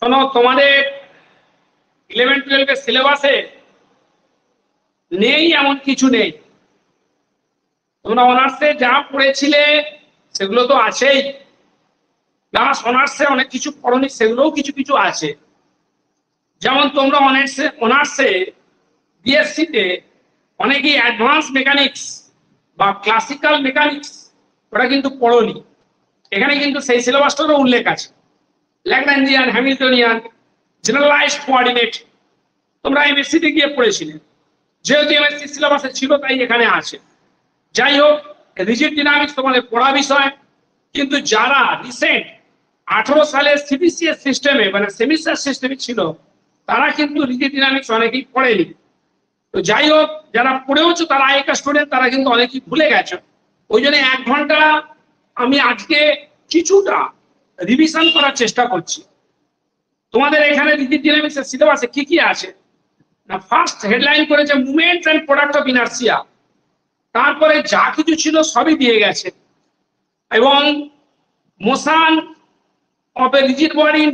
শোনো, তোমাদের 11-12 সিলেবাসে নেই এমন কিছু নেই। তোমরা অনার্সে যা পড়েছিলে সেগুলো তো আছেই, প্লাস অনার্সে অনেক কিছু পড়নি সেগুলোও কিছু কিছু আছে। যেমন তোমরা অনার্সে বিএসসিতে অনেকেই অ্যাডভান্স মেকানিক্স বা ক্লাসিক্যাল মেকানিক্স ওটা কিন্তু পড়োনি। এখানে কিন্তু সেই সিলেবাসটারও উল্লেখ আছে, ল্যাগ্রাঞ্জিয়ান, হ্যামিল্টনিয়ান, জেনারেলাইজড কোঅর্ডিনেট তোমরা এমএসসিতে গিয়ে পড়েছিলে, যেহেতু এমএসসি সিলেবাসে ছিল তাই এখানে আছে। যাই হোক, রিজিড ডাইনামিক্স তোমাদের পড়া বিষয়, কিন্তু যারা রিসেন্ট 18 সালের সিবিসিএস সিস্টেমে মানে সেমিস্টার সিস্টেমে ছিল তারা কিন্তু রিজিড ডাইনামিক্স অনেকেই পড়েনি। তো যাই হোক, যারা পড়েওছো তারা আগেকার স্টুডেন্ট, তারা কিন্তু অনেকেই ভুলে গেছে। ওই জন্য 1 ঘন্টা আমি আজকে কিছুটা রিভিশন করার চেষ্টা করছি। তোমাদের এখানে রিজিড ডাইনামিক্সের সিলেবাসে কি কি আছে না, ফার্স্ট হেডলাইন করেছে movement and product of inertia, তারপরে যা কিছু ছিল সবই দিয়ে গেছে, এবং motion of a rigid body in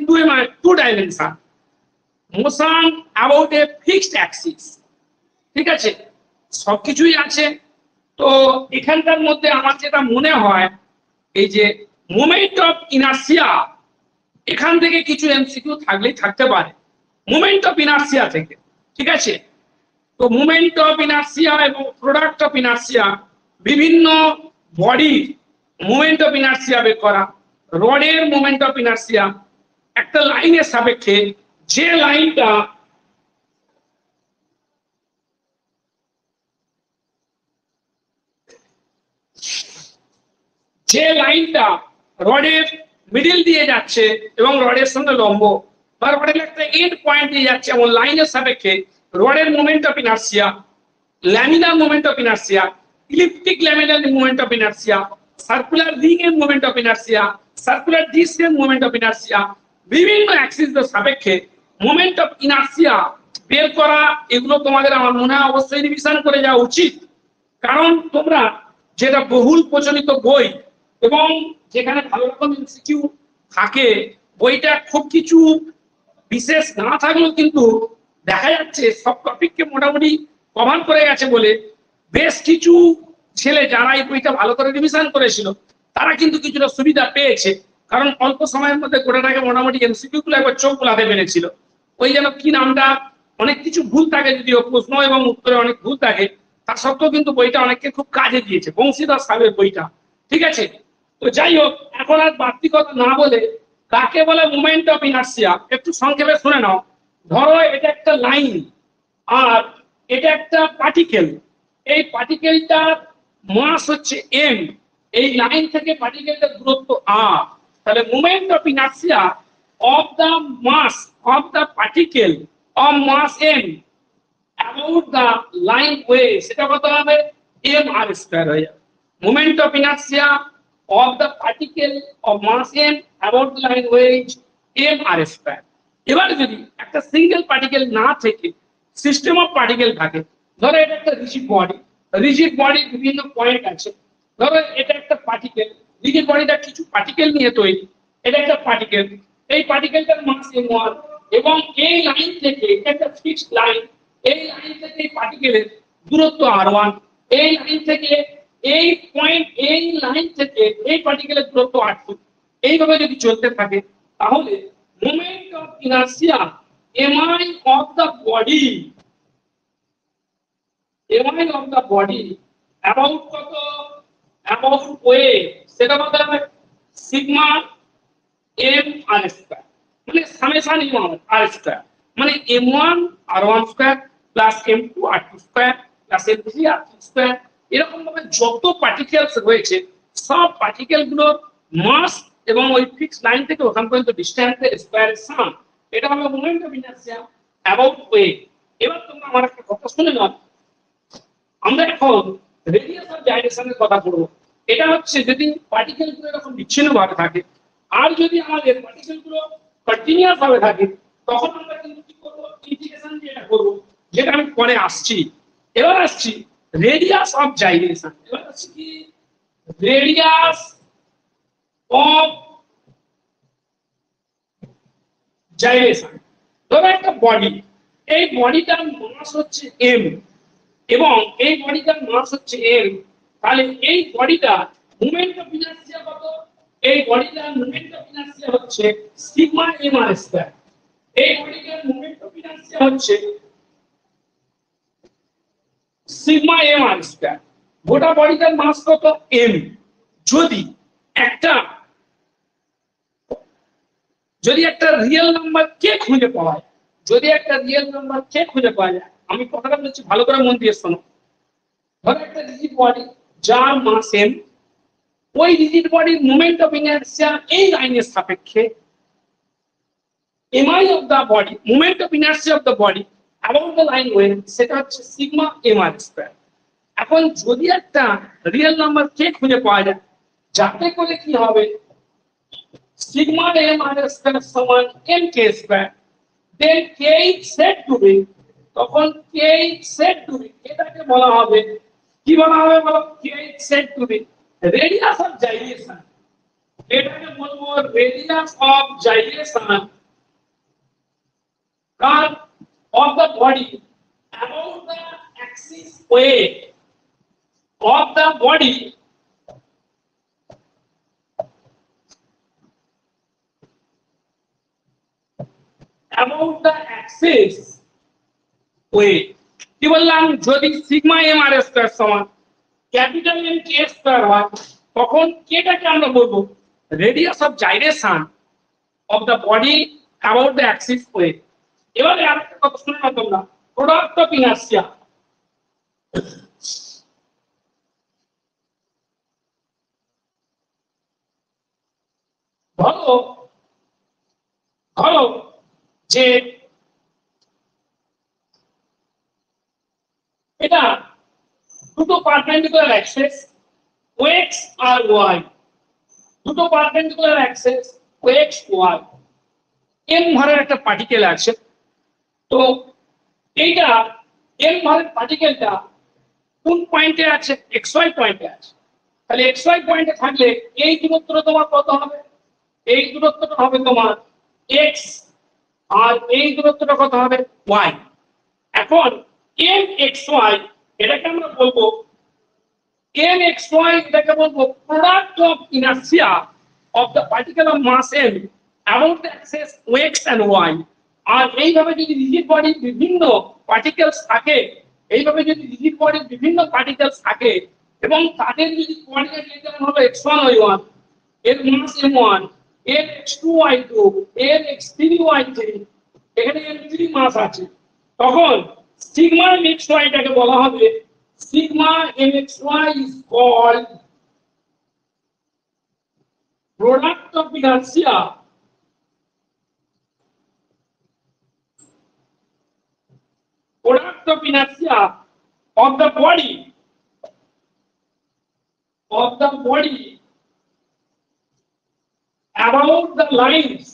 two dimension, motion about a fixed axis. ঠিক আছে, সবকিছুই আছে। তো এখানকার মধ্যে আমার যেটা মনে হয় এই যে মোমেন্ট অফ ইনার্সিয়া, এখান থেকে কিছু এমসিকিউ থাকলেই থাকতে পারে মোমেন্ট অফ ইনার্সিয়া থেকে। ঠিক আছে, তো মোমেন্ট অফ ইনার্সিয়া এবং প্রোডাক্ট অফ ইনার্সিয়া, বিভিন্ন বডির মোমেন্ট অফ ইনার্সিয়া বের করা, রডের মোমেন্ট অফ ইনার্সিয়া একটা লাইনের সাপেক্ষে, যে লাইনটা রডের মিডিল দিয়ে যাচ্ছে এবং রডের সঙ্গে লম্ব, বা রডের একটা এন্ড পয়েন্ট দিয়ে যাচ্ছে, এমন লাইনের সাপেক্ষে রডের moment of inertia, laminar moment of inertia, elliptic laminar moment of inertia, circular ring এর moment of inertia, circular disc এর মোমেন্ট অফ ইনার্সিয়া, বিভিন্ন অ্যাক্সিসের সাপেক্ষে মোমেন্ট অফ ইনার্সিয়া বের করা, এগুলো তোমাদের আমার মনে হয় অবশ্যই রিভিশন করে যাওয়া উচিত। কারণ তোমরা যেটা বহুল প্রচলিত বই এবং যেখানে ভালো রকম এমসিকিউ থাকে, বইটা খুব কিছু বিশেষ না থাকলেও কিন্তু দেখা যাচ্ছে সব টপিককে মোটামুটি কভার করে গেছে বলে বেশ কিছু ছেলে যারা এই বইটা ভালো করে রিভিশন করেছিল তারা কিন্তু কিছুটা সুবিধা পেয়েছে, কারণ অল্প সময়ের মধ্যে গোটাটাকে মোটামুটি এমসিকিউ গুলো একবার চোখ বুলাতে পেরেছিল। ওই যেন কি নামটা, অনেক কিছু ভুল থাকে, যদিও প্রশ্ন এবং উত্তরে অনেক ভুল থাকে, তা সত্ত্বেও কিন্তু বইটা অনেককে খুব কাজে দিয়েছে, বংশীধর সাহেবের বইটা। ঠিক আছে, তো যাই হোক, এখন আর বাড়তি কথা না বলে কাকে বলে মোমেন্ট অফ ইনার্সিয়া একটু সংক্ষেপে শুনে নাও। ধরো এটা একটা লাইন আর এটা একটা পার্টিকেল, এই পার্টিকেলটার মাস হচ্ছে m, এই লাইন থেকে পার্টিকেলটার দূরত্ব r, তাহলে moment of inertia of the mass of the particle of mass m about the line way, সেটা কত হবে, mr স্কয়ার হয়ে যাবে। Moment of inertia of the particle of mass m about the line weight mr square. এবার যদি একটা single particle না থেকে সিস্টেম অফ পার্টিকেল থাকে, ধরো এটা একটা রিজিড বডি, রিজিড বডির বিভিন্ন পয়েন্ট আছে, ধরো এটা একটা পার্টিকেল, রিজিড বডিটা কিছু পার্টিকেল নিয়ে তৈরি, এটা একটা পার্টিকেল, এই পার্টিকেলটার মাস m1 এবং এই লাইন থেকে একটা ফিক্সড লাইন, এই লাইন থেকে এই পার্টিকেলের দূরত্ব r1, এই লাইন থেকে এই পয়েন্ট, এই লাইন থেকে এই পার্টিকেলের দূরত্ব r2, এইভাবে যদি চলতে থাকে তাহলে moment of inertia mi of the body, mi of the body about কত, অ্যাবাউট ওয়ে, সেটা কত হবে সিগমা m r স্কয়ার, মানে সামেশন r স্কয়ার, মানে m1 r1 square plus m2 r2 square plus m3 r3 square. এরকম ভাবে যত particles রয়েছে সব পার্টিকেল গুলোর মাস এবং ওই ফিক্স লাইন থেকে ওখান পর্যন্ত ডিসটেন্সের স্কয়ারের সাম, এটা হলো moment of inertia about way. এবার তোমরা আমার একটা কথা শুনে নাও, আমরা এখন রেডিয়াস অফ জাইরেশনের কথা বলবো। এটা হচ্ছে যদি পার্টিকেল গুলো এরকম বিচ্ছিন্নভাবে থাকে, আর যদি আমাদের পার্টিকেল গুলো কন্টিনিউয়াস ভাবে থাকে, তখন আমরা কিন্তু কি করবো, ইন্টিগ্রেশন দিয়ে এটা করবো, যেটা আমি পরে আসছি। এবার আসছি রেডিয়াস অফ জাইরেশন। এবার আসছি কি, রেডিয়াস অফ জাইরেশন। ধরো একটা বডি, এই বডিটার মাস হচ্ছে m এবং এই বডিটার মাস হচ্ছে m, তাহলে এই বডিটা মোমেন্ট অফ ইনার্সিয়া কত? এই বডিটার মোমেন্ট অফ ইনার্সিয়া হচ্ছে সিগমা m r স্কয়ার। এই বডিটার মোমেন্ট অফ ইনার্সিয়া হচ্ছে সিগমা m r স্কয়ার। গোটা বডিটার মাস কত? m। যদি একটা রিয়েল নাম্বার কে খুঁজে পাওয়া যায়, যদি একটা রিয়েল নাম্বার কে খুঁজে পাওয়া যায়, আমি কথাটা বলছি ভালো করে মন দিয়ে শোনো। ধরো একটা রিজিড বডি যার মাস m, ওই রিজিড বডির মোমেন্ট অফ ইনার্সিয়া এই লাইনের সাপেক্ষে mi of the body, moment of inertia of the body about the line when, সেটা হচ্ছে সিগমা m r স্কয়ার। এখন যদি একটা রিয়েল নাম্বার কে খুঁজে পাওয়া যায়, যাতে করে কি হবে, সিগমা m r স্কয়ার সমান m k square, then k set to be, তখন k সেট টু বি এটাকে বলা হবে, কি বলা হবে বলো? k set to be radius of gyration. এটাকে বলবো radius of gyration of the body about the axis weight of the body about the axis weight। কি বললাম? যদি সিগমা m r স্কয়ার সমান ক্যাপিটাল M k স্কয়ার হয়, তখন কেটাকে আমরা বলবো radius of gyration of the body about the axis weight. এবারে আরেকটা কথা শুনে নাও তোমরা, প্রোডাক্ট অফ ইনার্সিয়া। ধরো ধরো যে এটা দুটো পারপেন্ডিকুলার অ্যাক্সিস x আর y, দুটো perpendicular Axis x y, m ভরের একটা পার্টিকেল আছে। তো এইটা m ভরের পার্টিকেলটা কোন পয়েন্টে আছে? xy পয়েন্টে আছে। তাহলে xy পয়েন্টে থাকলে এই দূরত্বটা তোমার কত হবে? এই দূরত্বটা হবে তোমার x, আর এই দূরত্বটা কত হবে? y। এখন mxy এটাকে আমরা বলবো mxy, এটাকে বলবো product of inertia of the particle of mass m about the axis x and y। আর এইভাবে যদি রিজিড বডির বিভিন্ন পার্টিকেলস থাকে, এইভাবে যদি রিজিড বডির বিভিন্ন পার্টিকেলস থাকে এবং তাদের যদি কোঅর্ডিনেট যেমন হলো x1 y1, এর মাস m1, এর x2 y2, এর x3 y3, এখানে m3 মাস আছে, তখন সিগমা mxy এটাকে বলা হবে sigma mxy is called product of inertia of the body about the lines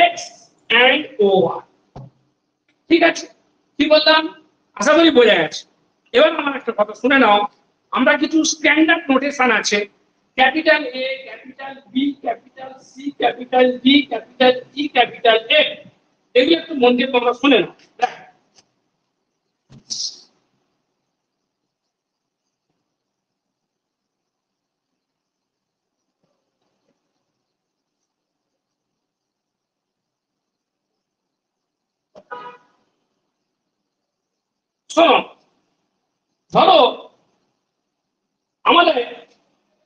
x and y। ঠিক আছে, কি বললাম? আশা করি বোঝা গেছে। এবার আমার একটা কথা শুনে নাও, আমরা কিছু স্ট্যান্ডার্ড নোটেশন আছে, capital A, capital B, capital C, capital D, capital E, capital F, এগুলো একটু মন দিয়ে তোমরা শুনে নাও। শোনো, ধরো আমাদের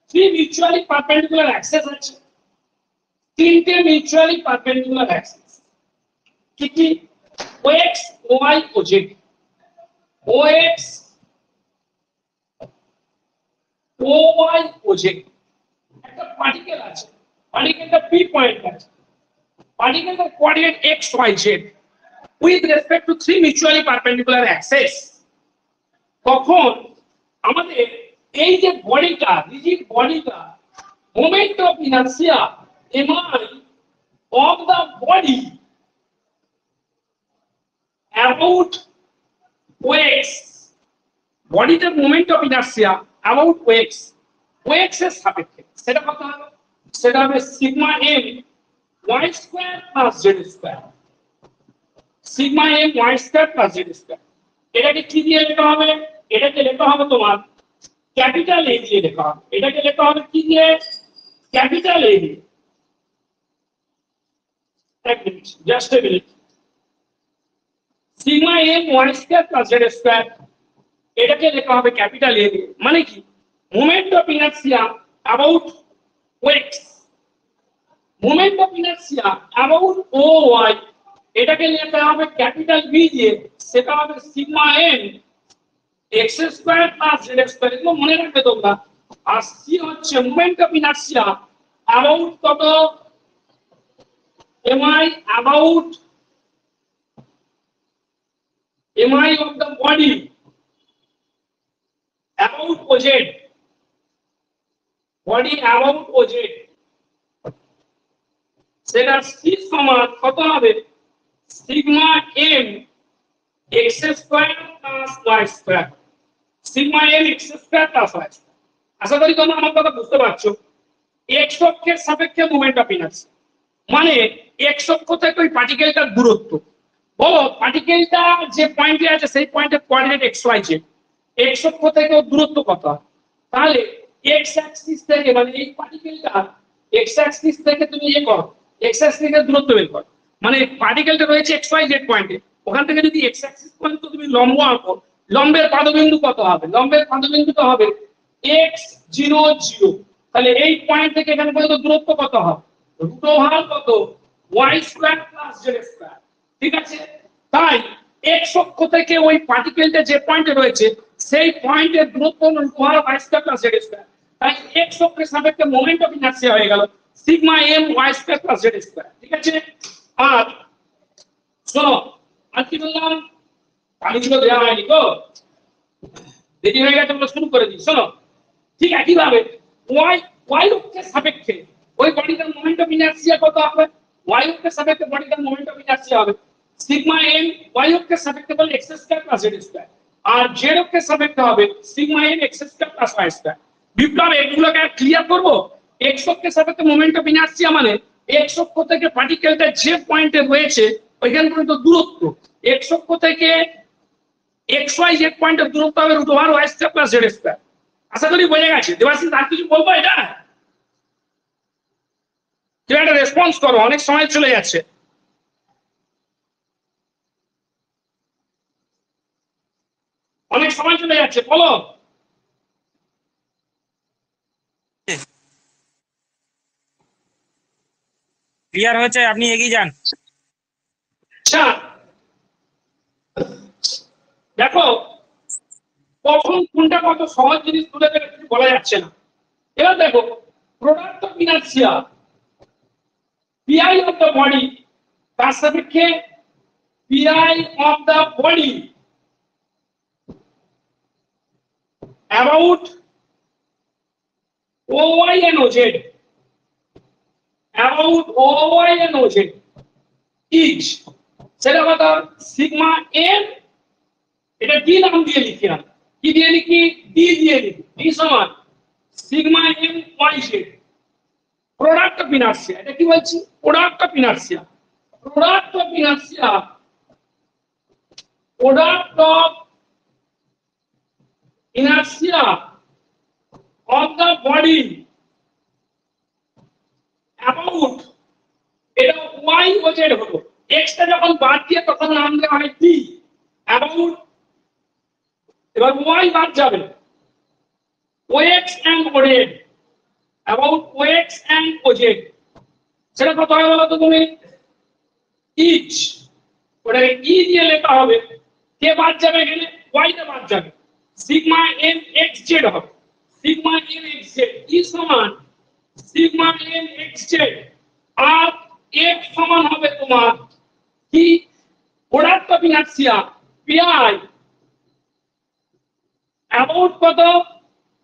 থ্রি মিউচুয়ালি পারপেন্ডিকুলার অ্যাক্সিস আছে, তিনটে মিউচুয়ালি পারপেন্ডিকুলার অ্যাক্সিস। কি কি? x, y ও z। ox, oy ও z। একটা পার্টিকেল আছে, পার্টিকেলটা p পয়েন্ট আছে, পার্টিকেলটার coordinate x y z with respect to three mutually perpendicular axes। তখন আমাদের এই যে বডিটা, রিজিড বডিটা, moment of inertia mi of the body about x, বডিটার moment of inertia about x এর সাপেক্ষে সেটা কত হবে? সেটা হবে sigma m y square plus z square, sigma m y square plus z square. এটাকে কি দিয়ে লেখা হবে? এটাকে লেখা হবে তোমার ক্যাপিটাল এ দিয়ে লেখা হবে। এটাকে লেখা হবে কি দিয়ে? ক্যাপিটাল এ দিয়ে। এক মিনিট, just a minute. Sigma m y square plus z square, এটাকে লেখা হবে ক্যাপিটাল এ দিয়ে। মানে কি? Moment of inertia about O X, moment of inertia about O Y, এটাকে লেখা হবে ক্যাপিটাল বি দিয়ে। সেটা হবে sigma m x square plus z square. এগুলো মনে রাখবে তোমরা। আর সি হচ্ছে মোমেন্ট অফ ইনার্সিয়া অ্যাবাউট কত? MI about MI of the body about O Z, body about O Z. সেটা সি সমান কত হবে? Sigma m x square plus y square, sigma m x square plus y square. আশা করি তোমরা আমার কথা বুঝতে পারছো। এক্স অক্ষের সাপেক্ষে মোমেন্ট অফ ইনার্সিয়া মানে এক্স অক্ষ থেকে ওই পার্টিকেলটার দূরত্ব। বলো পার্টিকেলটা যে পয়েন্টে আছে সেই পয়েন্টের coordinate x y z, x অক্ষ থেকে ওর দূরত্ব কত? তাহলে এক্স অ্যাক্সিস থেকে মানে এই পার্টিকেলটা এক্স অ্যাক্সিস থেকে তুমি করো, এক্স অ্যাক্সিস থেকে দূরত্ব বের করো। মানে পার্টিকেলটা রয়েছে এক্স ওয়াই জেড পয়েন্টে, ওখান থেকে যদি এক্স অ্যাক্সিস পর্যন্ত তুমি লম্ব আঁকো, লম্বের পাদবিন্দু কত হবে? লম্বের পাদবিন্দু তো হবে এক্স 0 0। তাহলে এই পয়েন্ট থেকে এখানে পর্যন্ত দূরত্ব কত হবে? রুট ওভার কত? Y square plus z square. ঠিক আছে? তাই এক্স অক্ষ থেকে ওই পার্টিকেলটা যে পয়েন্টে রয়েছে সেই পয়েন্টের দূরত্ব root over y square plus z square. তাই এক্স অক্ষের সাপেক্ষে মোমেন্ট অফ ইনার্সিয়া হয়ে গেল sigma m y square plus z square. ঠিক আছে? আর শোনো, আর কি বললাম? পানিগুলো দেওয়া হয়নি তো, দেরি হয়ে গেছে, আমরা শুরু করে দিই। শোনো, ঠিক একইভাবে ওয়াই ওয়াই অক্ষের সাপেক্ষে ওই বডিটার মোমেন্ট অফ ইনার্সিয়া কত হবে? ওয়াই অক্ষের সাপেক্ষে বডিটার মোমেন্ট অফ ইনার্সিয়া হবে সিগমা এম ওয়াই অক্ষের সাপেক্ষে বলে x square plus z square, আর জেড অক্ষের সাপেক্ষে হবে sigma m x square plus y square. Biplab এগুলোকে ক্লিয়ার করব। এক্স অক্ষের সাপেক্ষে মোমেন্ট অফ ইনার্সিয়া মানে এক্স অক্ষ থেকে পার্টিকেলটা যে পয়েন্টে রয়েছে ওইখান পর্যন্ত দূরত্ব, এক্স অক্ষ থেকে এক্স ওয়াই জেড পয়েন্টের দূরত্ব হবে root over y square plus z square. আশা করি বোঝা গেছে। দেবাশিস আর কিছু বলবো? এটা কেউ একটা রেসপন্স করো, অনেক সময় চলে যাচ্ছে। অনেক সময় চলে যাচ্ছে, বলো। ক্লিয়ার হয়েছে, আপনি এগিয়ে যান। আচ্ছা দেখো, কখন কোনটা কত সহজ জিনিস তুলে দেবে কিছু বলা যাচ্ছে না। এবার দেখো, product of inertia PI of the body তার সাপেক্ষে PI of the body about y and OZ, about y and OZ is, সেটা কত? সিগমা এম, এটা ডি নাম দিয়ে লিখি, আমরা কি দিয়ে লিখি? ডি দিয়ে লিখি। ডি সমান sigma m y z. Product of inertia, এটা কি বলছি? Product of inertia, product of inertia, product of inertia of the body about, এটা ওয়াই ও জেড হলো, এক্সটা যখন বাদ দিয়ে তখন নাম দেওয়া হয় ডি, অ্যাবাউট। এবার ওয়াই বাদ যাবে, OX and OZ, about OX and OZ, সেটা কত হয় বলো তো তুমি? ইচ, ওটাকে ই দিয়ে লেখা হবে। কে বাদ যাবে এখানে? ওয়াই টা বাদ যাবে, সিগমা এম এক্স জেড হবে, সিগমা এম এক্স জেড ই সমান সিগমা এম এক্স জেড। আর এফ সমান হবে তোমার কি? Product of inertia PI about কত?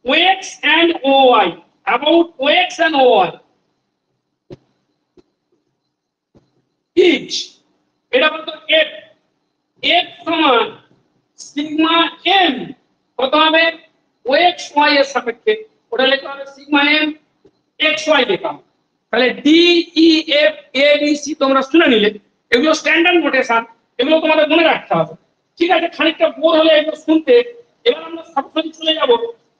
O X and Y, about OX and Y each, এটা কত? এফ, এফ সমান সিগমা এম কত হবে? ওএক্স ওয়াই এর সাপেক্ষে, ওটা লেখা হবে সিগমা এম এক্স ওয়াই লেখা। তাহলে D E F A B C তোমরা শুনে নিলে, এগুলো স্ট্যান্ডার্ড নোটেশন, এগুলো তোমাদের মনে রাখতে হবে। ঠিক আছে, খানিকটা বোর হলে এগুলো শুনতে। এবার আমরা সরাসরি চলে যাব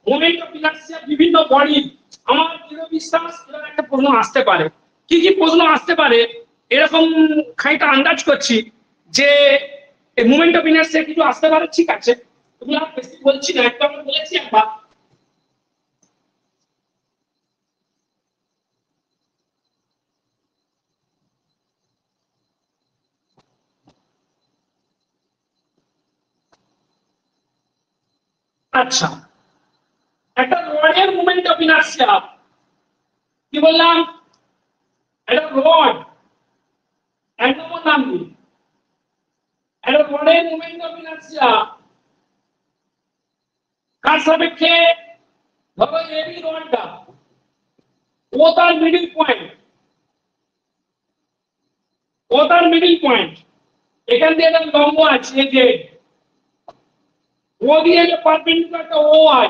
মোমেন্ট অফ ইনার্সিয়া বিভিন্ন বডি। আমার দৃঢ় বিশ্বাস এবার একটা প্রশ্ন আসতে পারে। কি কি প্রশ্ন আসতে পারে এরকম খানিকটা আন্দাজ করছি যে মোমেন্ট অফ ইনার্সিয়া কিছু আসতে পারে। ঠিক আছে, এগুলো আর বেশি বলছি না, একটু আমি বলেছি একবার। আচ্ছা, একটা রডের মোমেন্ট অফ ইনার্সিয়া কি বললাম, একটা রড এক নম্বর নাম কি, একটা রডের মোমেন্ট অফ ইনার্সিয়া কার সাপেক্ষে, ধরো এবি রডটা, ও তার মিডল পয়েন্ট, ও তার মিডল পয়েন্ট, এখান দিয়ে একটা লম্ব আছে যে ও দিয়ে যে পারপেন্ডিকুলারটা ও আই,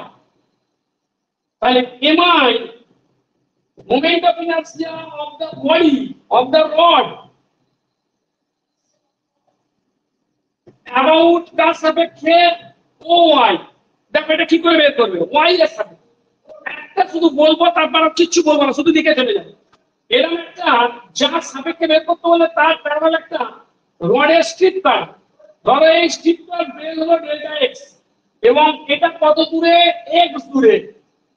তাহলে MI moment of inertia of the body of the rod about কার সাপেক্ষে ওয়াই। দেখো এটা কি করে বের করবে, ওয়াই এর সাপেক্ষে। একটা শুধু বলবো, তারপর আর কিছু বলবো না, শুধু দিকে চলে যাবে। এরকম একটা যার সাপেক্ষে বের করতে বলে তার প্যারালাল একটা রডের স্ট্রিপ কার্ভ। ধরো এই স্ট্রিপ কার্ভ বের হলো ডেল্টা এক্স, এবং এটা কত দূরে, এক্স দূরে।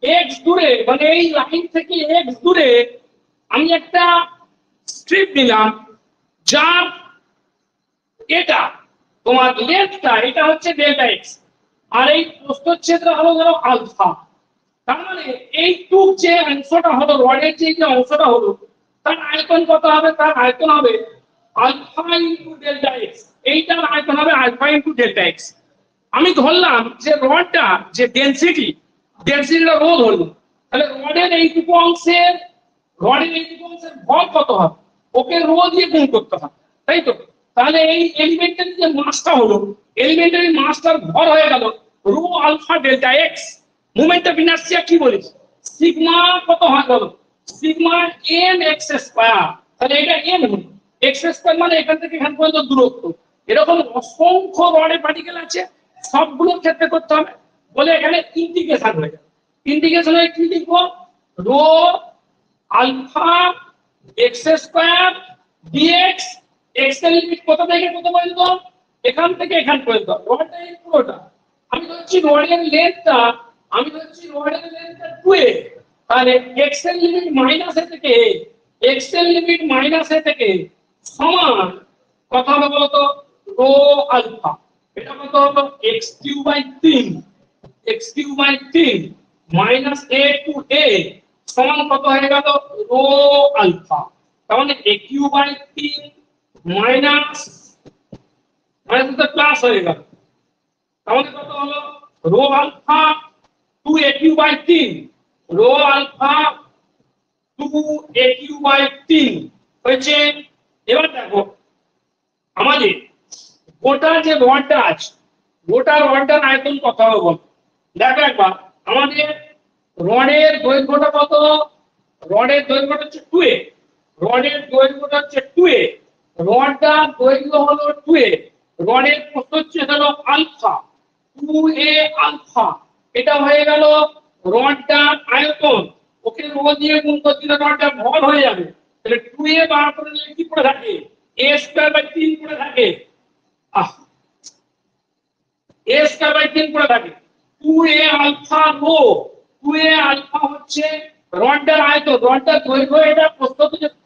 এক্স দূরে মানে এই লাইন থেকে এক্স দূরে আমি একটা স্ট্রিপ নিলাম, যার এটা তোমার লেন্থটা এটা হচ্ছে ডেল্টা এক্স, আর এই প্রস্থচ্ছেদটা হলো ধরো আলফা। তার মানে এই টুক যে অংশটা হলো, রডের যে অংশটা হলো, তার আয়তন কত হবে, তার আয়তন হবে আলফা ইনটু ডেল্টা এক্স। এইটার আয়তন হবে আলফা ইনটু ডেল্টা এক্স। আমি ধরলাম যে রডটা যে ডেনসিটিটা রো ধরলাম, তাহলে রডের এইটুকু অংশের ভর কত হবে, ওকে রো দিয়ে গুণ করতে হবে, তাই তো। তাহলে এই এলিমেন্টের যে মাসটা হলো, এলিমেন্টের মাসটার ভর হয়ে গেল rho alpha delta X. Moment of inertia কি বলি, সিগমা কত হয় বলো, সিগমা এম এক্স স্কয়ার। তাহলে এটা এম হলো, এক্স স্কয়ার মানে এখান থেকে এখান পর্যন্ত দূরত্ব। এরকম অসংখ্য রডের পার্টিকেল আছে, সবগুলোর ক্ষেত্রে করতে হবে বলে এখানে ইন্টিগ্রেশন হয়ে যাবে। ইন্টিগ্রেশন হয়ে কি লিখবো, rho alpha X square DX. X এর লিমিট কত থেকে কত পর্যন্ত, এখান থেকে এখান পর্যন্ত, রডটা এই পুরোটা। আমি ধরছি রডের লেন্থটা, 2a, তাহলে এক্স এর লিমিট মাইনাস এ থেকে এক্স এর লিমিট মাইনাস এ থেকে সমান কত হবে বলতো, রো আলফা। এটা কত হলো, x cube by 3 minus a two a সমান কত হয়ে গেল, রো আলফা। তার মানে a cube by 3 minus plus হয়ে গেল, তাহলে কত হলো, rho alpha 2 a cube by 3, rho alpha 2 a cube by 3 হয়েছে। এবার দেখো আমাদের গোটা যে রডটা আছে, গোটা রডটার আয়তন কত হবে বল। দেখো একবার আমাদের রডের দৈর্ঘ্যটা কত, রডের দৈর্ঘ্যটা হচ্ছে 2a, রডের দৈর্ঘ্যটা হচ্ছে 2a, রডটার দৈর্ঘ্য হলো 2a, রডের প্রস্থচ্ছেদ হলো আলফা 2a আলফা। এটা হয়ে গেল রডটার আয়তন, ওকে রো দিয়ে গুণ করতে রডটা ভর হয়ে যাবে। তাহলে 2a বার করে নিলে কি পড়ে থাকে, a স্কয়ার বাই 3 পড়ে থাকে, a স্কয়ার বাই 3 পড়ে থাকে। 2a alpha rho, 2a alpha হচ্ছে রডটার আয়তন, রডটার দৈর্ঘ্য, এটা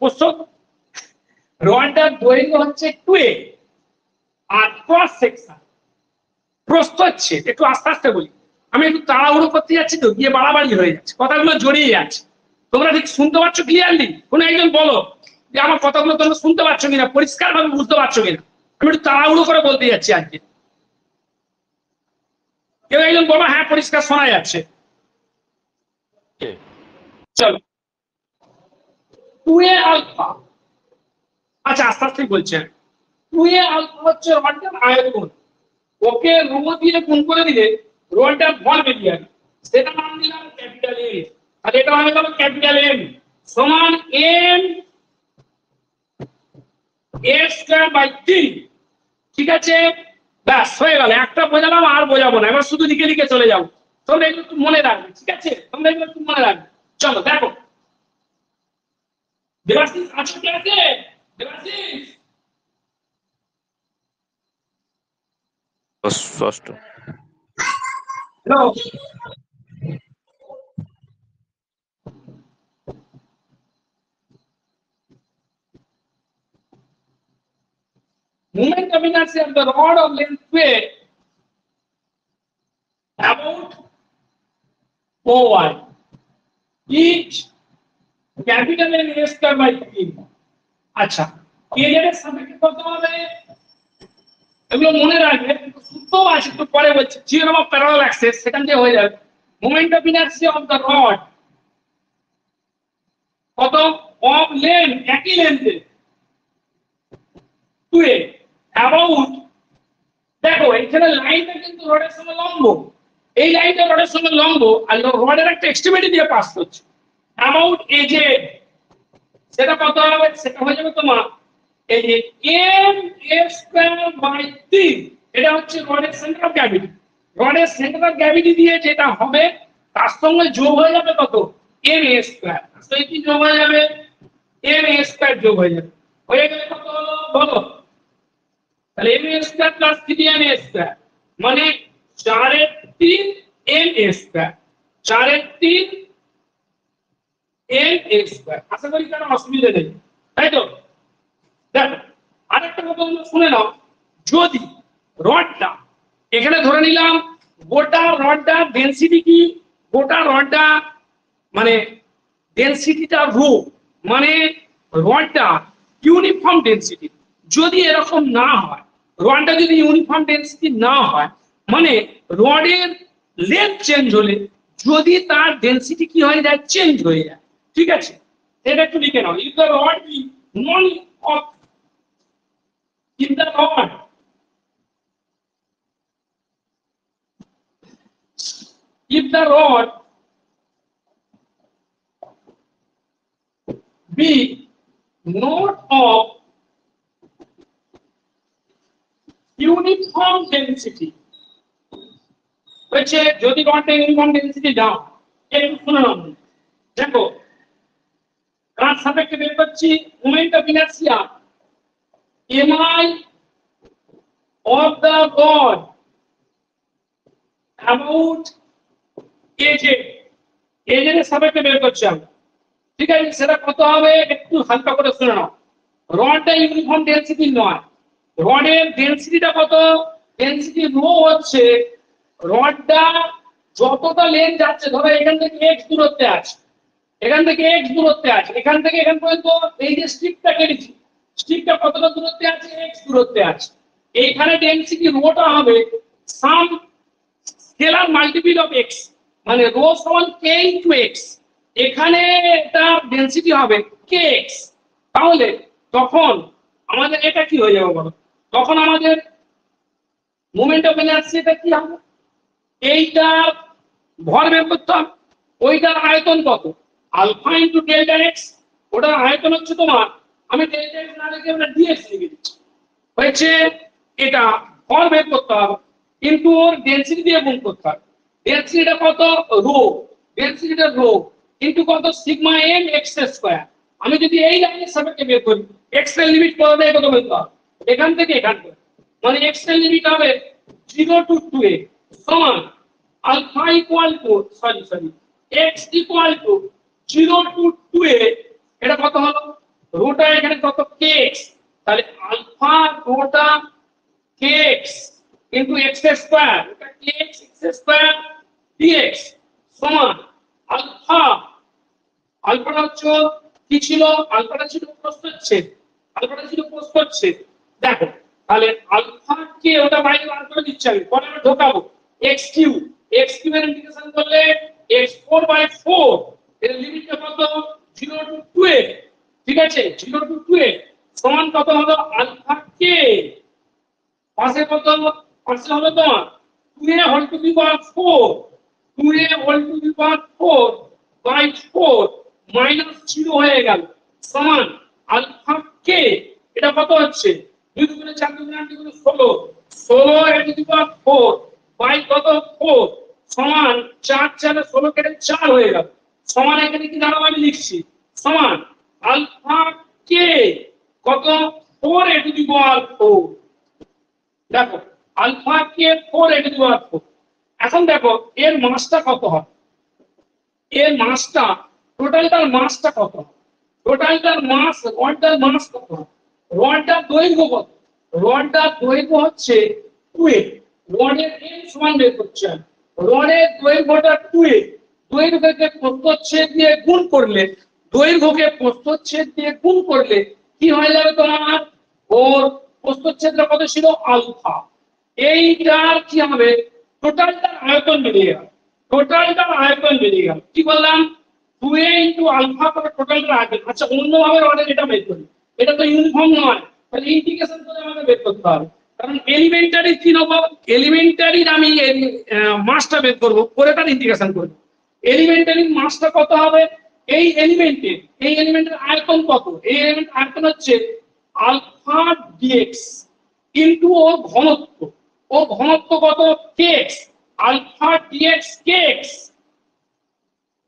প্রস্থ রডটার দৈর্ঘ্য হচ্ছে 2a, আর ক্রস সেকশন প্রস্থচ্ছেদ, একটু আস্তে আস্তে বলি, আমি একটু তাড়াহুড়ো করতে যাচ্ছি তো, গিয়ে বাড়াবাড়ি হয়ে যাচ্ছে, কথাগুলো জড়িয়ে যাচ্ছে। তোমরা ঠিক শুনতে পাচ্ছ ক্লিয়ারলি? কোনো একজন বলো যে আমার কথাগুলো তোমরা শুনতে পাচ্ছ কিনা, পরিষ্কার ভাবে বুঝতে পারছো কিনা। আমি একটু তাড়াহুড়ো করে বলতে যাচ্ছি আজকে। কেউ একজন বলো হ্যাঁ পরিষ্কার শোনা যাচ্ছে। চলো 2a আলফা, আচ্ছা আস্তে আস্তে বলছেন। 2a আলফা হচ্ছে রডটার আয়তন, ওকে রো দিয়ে গুণ করে দিলে রডটার ভর বেরিয়ে আসবে, সেটা নাম দিলাম ক্যাপিটাল এম। আর এটা হয়ে গেল ক্যাপিটাল এম সমান এম এ স্কয়ার বাই 3, ঠিক আছে? ব্যাস হয়ে গেল, একটা বোঝালাম আর বোঝাবো না, এবার শুধু লিখে লিখে চলে যাও। তোমরা এগুলো একটু মনে রাখবে, ঠিক আছে? তোমরা এগুলো একটু মনে রাখবে। চলো দেখো, দেবাশিস আছে ক্লাসে? দেবাশিস ষষ্ঠ। Hello, moment of inertia of the rod of length way about OY each capital N A square by 3। আচ্ছা, এর এর সাপেক্ষে কত হবে এগুলো মনে রাখবে, সূত্র আছে একটু পরে বলছি। থিওরেম অফ প্যারালাল অ্যাক্সেস সেখান দিয়ে হয়ে যাবে। Moment of inertia of the rod কত অফ লেন্থ, একই লেন্থে টু এ অ্যাবাউট, দেখো এখানে লাইনটা কিন্তু রডের সঙ্গে লম্ব, এই লাইনটা রডের সঙ্গে লম্ব আর রডের একটা এক্সট্রিমিটি দিয়ে পাস করছে। অ্যাবাউট এজে সেটা কত হবে, সেটা হয়ে যাবে তোমার এই যে এম এ স্কয়ার বাই 3। এটা হচ্ছে রডের সেন্টার অফ গ্র্যাভিটি। রডের সেন্টার অফ গ্র্যাভিটি দিয়ে যেটা হবে তার সঙ্গে যোগ হয়ে যাবে কত, এম এ স্কয়ার। তো এই কি যোগ হয়ে যাবে, এম এ স্কয়ার যোগ হয়ে যাবে। হয়ে গেলে কত হলো বলো, তাহলে M A square plus 3 M A square মানে 4 এর 3 এম এ স্কয়ার, 4 এর 3 এম এ স্কয়ার। আশা করি কোনো অসুবিধা নেই, তাই তো? দেখো আরেকটা কথা তোমরা শুনে নাও, যদি রডটা এখানে ধরে নিলাম গোটা রডটা ডেনসিটি কি, গোটা রডটা মানে ডেনসিটিটা রো, মানে রডটা ইউনিফর্ম ডেনসিটি। যদি এরকম না হয়, রডটা যদি ইউনিফর্ম ডেনসিটি না হয়, মানে রডের লেন্থ চেঞ্জ হলে যদি তার ডেনসিটি কি হয়ে যায়, চেঞ্জ হয়ে যায়, ঠিক আছে? এটা একটু লিখে নাও, if the rod be none of, if the rod if the rod be not of uniform density, হচ্ছে যদি রডটা ইউনিফর্ম ডেনসিটি দাও, একটু শুনে নাও। দেখো কার সাপেক্ষে বের করছি, moment of inertia mi of the rod about aj, aj এর সাপেক্ষে বের করছি আমরা, ঠিক আছে? সেটা কত হবে একটু হালকা করে শুনে নাও। রডটা ইউনিফর্ম ডেনসিটি নয়, রডের ডেনসিটিটা কত, ডেনসিটি রো হচ্ছে রডটা যতটা লেন্থ যাচ্ছে, ধরো এখান থেকে x দূরত্বে আছে, এখান থেকে x দূরত্বে আছে, এখান থেকে এখান পর্যন্ত এই যে স্ট্রিপটা কেটেছি, স্ট্রিপটা কতটা দূরত্বে আছে, x দূরত্বে আছে। এইখানে ডেনসিটি রোটা হবে সাম স্কেলার মাল্টিপল অফ x, মানে রো সমান k ইনটু x, এখানে এটা ডেনসিটি হবে kx। তাহলে তখন আমাদের এটা কি হয়ে যাবে বলো, তখন আমাদের মোমেন্ট অফ ইনার্সিয়াটা কি হবে, এইটা ভর বের করতে হবে, ওইটার আয়তন কত, আলফা ইনটু ডেল্টা এক্স, ওটার আয়তন হচ্ছে তোমার, আমি ডেল্টা এক্স না লিখে আমরা ডিএক্স লিখে দিচ্ছি, হয়েছে এটা ভর বের করতে হবে কিন্তু ওর ডেনসিটি দিয়ে গুণ করতে হবে। ডেনসিটিটা কত, রো, ডেনসিটিটা রো কিন্তু কত, সিগমা এম এক্স স্কয়ার। আমি যদি এই লাইনের সাপেক্ষে বের করি, এক্স এর লিমিট কত দেয় কত বলতে হবে, এখান থেকে এখান থেকে, মানে এক্স এর লিমিট হবে 0 to 2a সমান alpha equal to sorry X equal to 0 to 2a, এটা কত হলো, রোটা এখানে কত kx, তাহলে আলফা রোটা kx ইনটু x স্কয়ার, এটা kx x স্কয়ার dx সমান আলফা, আলফাটা হচ্ছে কি ছিল, আলফাটা ছিল প্রস্থচ্ছেদ, আলফাটা ছিল প্রস্থচ্ছেদ। দেখো তাহলে আলফা কে ওটা বাইরে বার করে দিচ্ছি আমি, পরে আমরা ঢোকাবো x কিউব, এর ইন্টিগ্রেশন করলে x4/4, এর লিমিটটা কত 0 to 2a, ঠিক আছে? 0 to 2a সমান কত হলো, আলফা কে পাশে কত, পাশে হলো তোমার 2a whole to the power 4, 2a whole to the power 4/4 minus 0 হয়ে গেল সমান আলফা কে এটা কত হচ্ছে 2 দুগুণে 4 দুগুণে 8 দুগুণে 16 16 এর টু দি পাওয়ার 4 বাই কত 4 সমান 4 4 16 কেটে 4 হয়ে গেল সমান এখানে কি দাঁড়াবো আমি লিখছি সমান আলফা কে কত 4 এ টু দি পাওয়ার 4 দেখো alpha K 4 A two the power 4 এখন দেখো এর মাসটা কত হবে এর মাসটা টোটালটার মাসটা কত টোটালটার মাস রডটার মাস কত রডটার দৈর্ঘ্য কত রডটার দৈর্ঘ্য হচ্ছে 2a রডের n সমান বের করছে রডের দৈর্ঘ্যটা 2a দৈর্ঘ্যকে প্রস্থচ্ছেদ দিয়ে গুণ করলে দৈর্ঘ্যকে প্রস্থচ্ছেদ দিয়ে গুণ করলে কি হয়ে যাবে তোমার ওর প্রস্থচ্ছেদটা কত ছিল আলফা এইটার কি হবে টোটালটার আয়তন বেরিয়ে গেল টোটালটার আয়তন বেরিয়ে গেল কি বললাম 2a ইনটু আলফা করে টোটালটার আয়তন আচ্ছা অন্যভাবে রডের এটা বের করি এটা তো ইউনিফর্ম নয় তাহলে ইন্টিগ্রেশন করে আমাকে বের করতে হবে কারণ এলিমেন্টারি কি নেব এলিমেন্টারির আমি মাসটা বের করব করে তার ইন্টিগ্রেশন করব এলিমেন্টারির মাসটা কত হবে এই এলিমেন্টের আয়তন কত এই এলিমেন্টের আয়তন হচ্ছে আলফা ডিএক্স ইনটু ওর ঘনত্ব ও ঘনত্ব কত কেএক্স আলফা ডিএক্স কেএক্স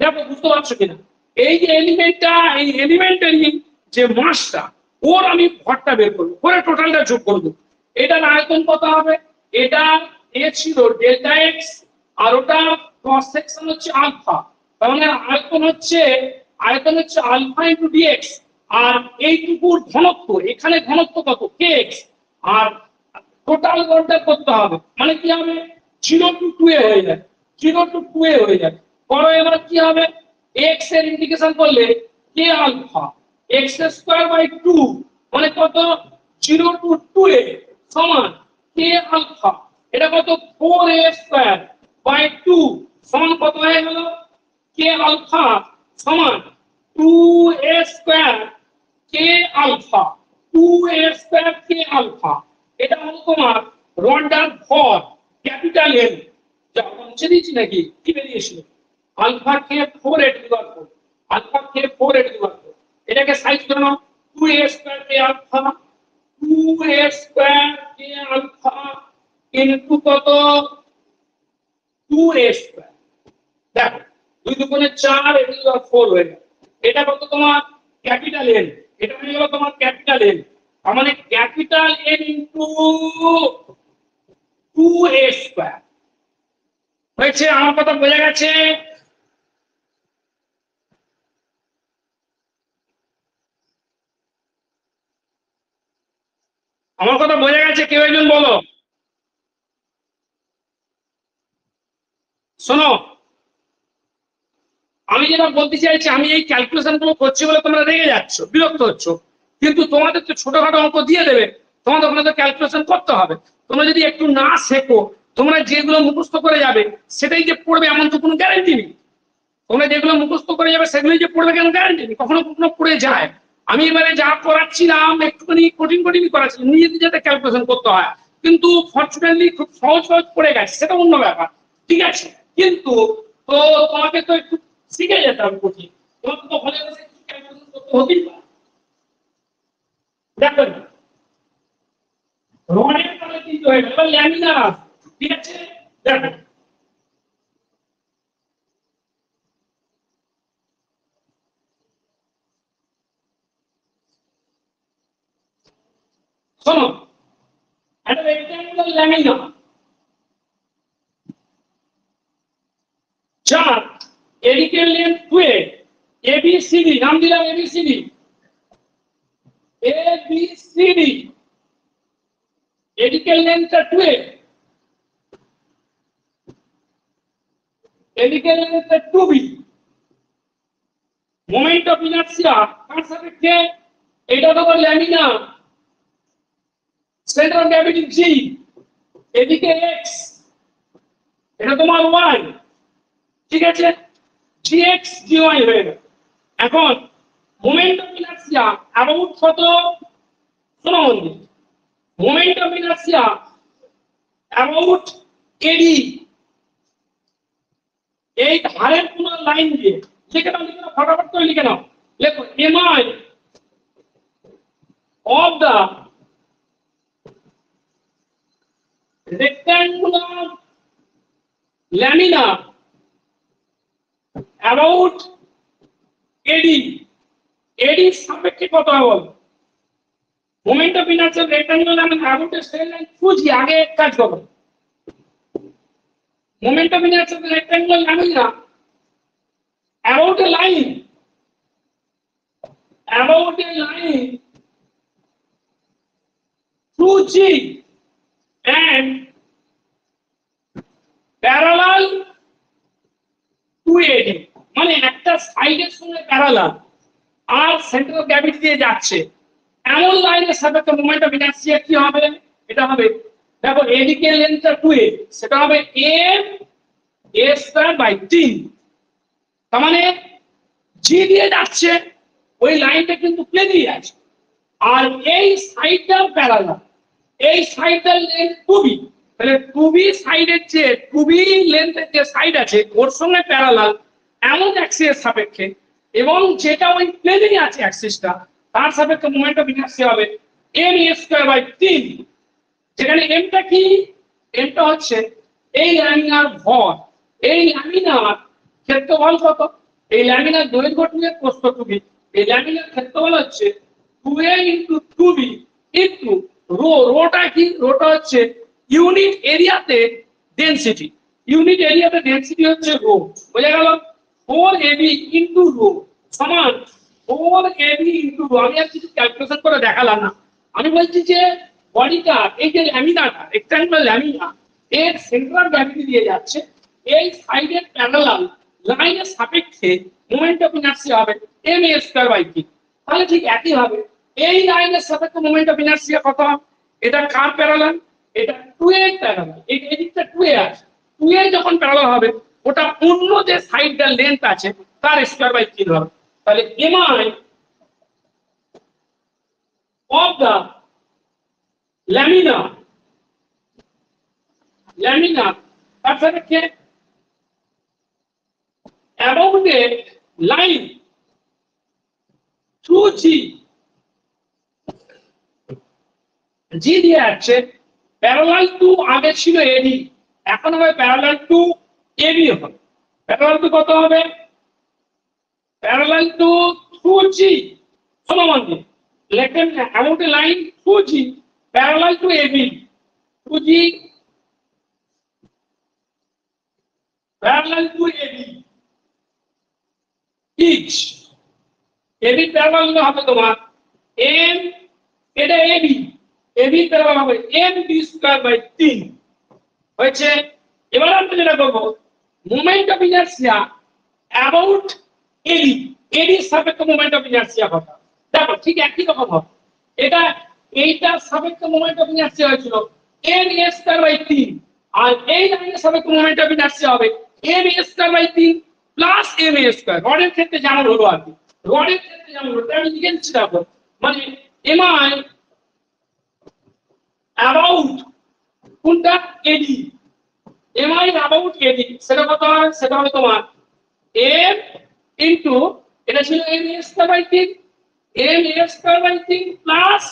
দেখো বুঝতে পারছো কিনা এই যে এই এলিমেন্টারি যে মাসটা ওর আমি ভরটা বের করবো করে টোটালটা যোগ করবো এটার আয়তন কত হবে এটা এ ছিল ডেল্টা এক্স আর ওটা ক্রস সেকশন হচ্ছে আলফা তার মানে আয়তন হচ্ছে আলফা ইনটু ডিএক্স আর এইটুকুর ঘনত্ব এখানে ঘনত্ব কত কেএক্স আর টোটাল গণনা করতে হবে মানে কি হবে 0 টু 2a হয়ে যায় 0 টু 2a হয়ে যায় পরে এবার কি হবে x এর ইন্টিগ্রেশন করলে k alpha x square by 2 মানে কত 0 টু 2a সমান k আলফা এটা কত 4a স্কয়ার বাই 2 সমান কত হয়ে গেল k আলফা সমান 2a square k alpha 2a square k alpha এটা হলো তোমার রডার ভর ক্যাপিটাল এন যা মুছে দিয়েছি নাকি কি বেরিয়েছিল আলফা কে 4 এর দিবার আলফা কে 4 এর দিবার এটাকে সাইজ করে নাও 2a স্কয়ার কে আলফা 2a স্কয়ার কে আলফা ইনটু কত 2a স্কয়ার দেখো 2 দুগুণে 4 এর দিবার 4 হয়ে গেল এটা কত তোমার ক্যাপিটাল এন এটা হয়ে গেল তোমার ক্যাপিটাল এন তার মানে capital N into 2a square হয়েছে আমার কথা বোঝা গেছে আমার কথা বোঝা গেছে কেউ একজন বলো শোনো আমি যেটা বলতে চাইছি আমি এই ক্যালকুলেশন গুলো করছি বলে তোমরা রেগে যাচ্ছ বিরক্ত হচ্ছ কিন্তু তোমাদের তো ছোটখাটো অঙ্ক দিয়ে দেবে তোমাদের ওখানে তো ক্যালকুলেশন করতে হবে তোমরা যদি একটু না শেখো তোমরা যেগুলো মুখস্থ করে যাবে সেটাই যে পড়বে এমন তো কোনো গ্যারান্টি নেই তোমরা যেগুলো মুখস্থ করে যাবে সেগুলোই যে পড়বে কেন গ্যারান্টি নেই কখনো কখনো পড়ে যায় আমি এবারে যা করাচ্ছিলাম একটুখানি কঠিন করাচ্ছিলাম নিজেদের যাতে ক্যালকুলেশন করতে হয় কিন্তু ফরচুনেটলি খুব সহজ পড়ে গেছে সেটা অন্য ব্যাপার ঠিক আছে কিন্তু তো তোমাকে তো একটু শিখে যেতে হবে কঠিন তোমাকে তো ঘরে বসে ক্যালকুলেশন করতে হতেই পারে দেখো রডের তাহলে কিন্তু হয়ে গেল ল্যামিনার ঠিক আছে দেখো শোনো একটা রেক্ট্যাঙ্গুলার ল্যামিনা যার এডিকেল লেন্থ 2a এবিসিডি নাম দিলাম এবিসিডি এডিকেল লেন্থটা 2a এডিকেল লেন্থটা 2b মোমেন্ট অফ ইনার্সিয়া কার সাপেক্ষে এটা তো lamina centre of gravity g এদিকে x এটা তোমার y ঠিক আছে gx gy হয়ে গেল এখন মোমেন্ট অফ ইনার্সিয়া অ্যাবাউট কত শোনো বন্ধু moment of inertia about ad এই ধারের কোন লাইন দিয়ে লিখে নাও ফটাফট করে লিখে নাও লেখো mi of the rectangular lamina about AD সাপেক্ষে কত হবে? Moment of inertia rectangular lamina about a straight line খুঁজি, আগে এক কাজ করো। Moment of inertia rectangular lamina about a line through G and parallel to AD, মানে একটা সাইডের সঙ্গে প্যারালাল আর সেন্টার অফ গ্র্যাভিটি দিয়ে যাচ্ছে এমন লাইনের সাপেক্ষে মোমেন্ট অফ ইনার্সিয়া কি হবে? এটা হবে, দেখো এদিকে লেন্থটা 2a, সেটা হবে a স্কয়ার বাই 3। তার মানে জি দিয়ে যাচ্ছে ওই লাইনটা কিন্তু প্লেনই আছে, আর এই সাইডটা প্যারালাল, এই সাইডটার লেন্থ 2b, তাহলে 2b সাইডের যে 2b লেন্থের যে সাইড আছে ওর সঙ্গে প্যারালাল এমন অ্যাক্সিসের সাপেক্ষে, এবং যেটা ওই প্লেনেই আছে অ্যাক্সিসটা, তার সাপেক্ষে মোমেন্ট অফ ইনার্সিয়া হবে m a স্কয়ার বাই 3, যেখানে mটা কি? mটা হচ্ছে এই লামিনার ভর, এই লামিনার ক্ষেত্রফল কত? এই লামিনার দৈর্ঘ্য 2a, প্রস্থ 2b, এই লামিনার ক্ষেত্রফল হচ্ছে 2a * 2b ইনটু রো। রোটা কি? রোটা হচ্ছে ইউনিট এরিয়াতে ডেনসিটি, ইউনিট এরিয়াতে ডেনসিটি হচ্ছে রো। বোঝা গেল? 4ab ইনটু রো সমান 4ab ইনটু রো। আমি আর কিছু ক্যালকুলেশন করে দেখালাম না, আমি বলছি যে বডিটা, এই যে ল্যামিনাটা রেক্ট্যাঙ্গুলার ল্যামিনা, এর সেন্ট্রাল গ্র্যাভিটি দিয়ে যাচ্ছে এই সাইডের প্যারালাল লাইনের সাপেক্ষে মোমেন্ট অফ ইনার্সিয়া হবে m a স্কয়ার বাই 3। তাহলে ঠিক একই হবে এই লাইনের সাপেক্ষে মোমেন্ট অফ ইনার্সিয়া কত হবে? এটা কার প্যারালাল? এটা 2a প্যারালাল, এই দিকটা 2a আছে, 2a যখন প্যারালাল হবে ওটা অন্য যে সাইডটার লেন্থ আছে তার স্কয়ার বাই 3 হবে। তাহলে mi of the lamina তার সাপেক্ষে about a line through G, G দিয়ে আছে প্যারালাল টু, আগে ছিল AD, এখন হবে প্যারালাল টু AB হবে। প্যারালাল টু কত হবে? প্যারালাল টু through G সমান লেখেন about a line through G parallel to AB, through G parallel to AB each AB parallel হবে তোমার m, এটা AB, AB প্যারালাল হবে m b স্কয়ার বাই 3 হয়েছে। এবার আমরা যেটা করব, moment of inertia about AD, AD সাপেক্ষে মোমেন্ট অফ ইনার্সিয়া কত? দেখো ঠিক একই রকম হবে, এটা এইটার সাপেক্ষে মোমেন্ট অফ ইনার্সিয়া হয়েছিল m a স্কয়ার বাই 3, আর এই লাইনের সাপেক্ষে মোমেন্ট অফ ইনার্সিয়া হবে m a square by 3 plus m a square. রডের ক্ষেত্রে যেমন হলো আর কি, রডের ক্ষেত্রে যেমন হলো আমি লিখে দিচ্ছি, দেখো মানে mi অ্যাবাউট কোনটা? AD, mi অ্যাবাউট AD সেটা কত হয়? সেটা হবে তোমার m ইনটু, এটা ছিল m a square by 3, m a square by 3 plus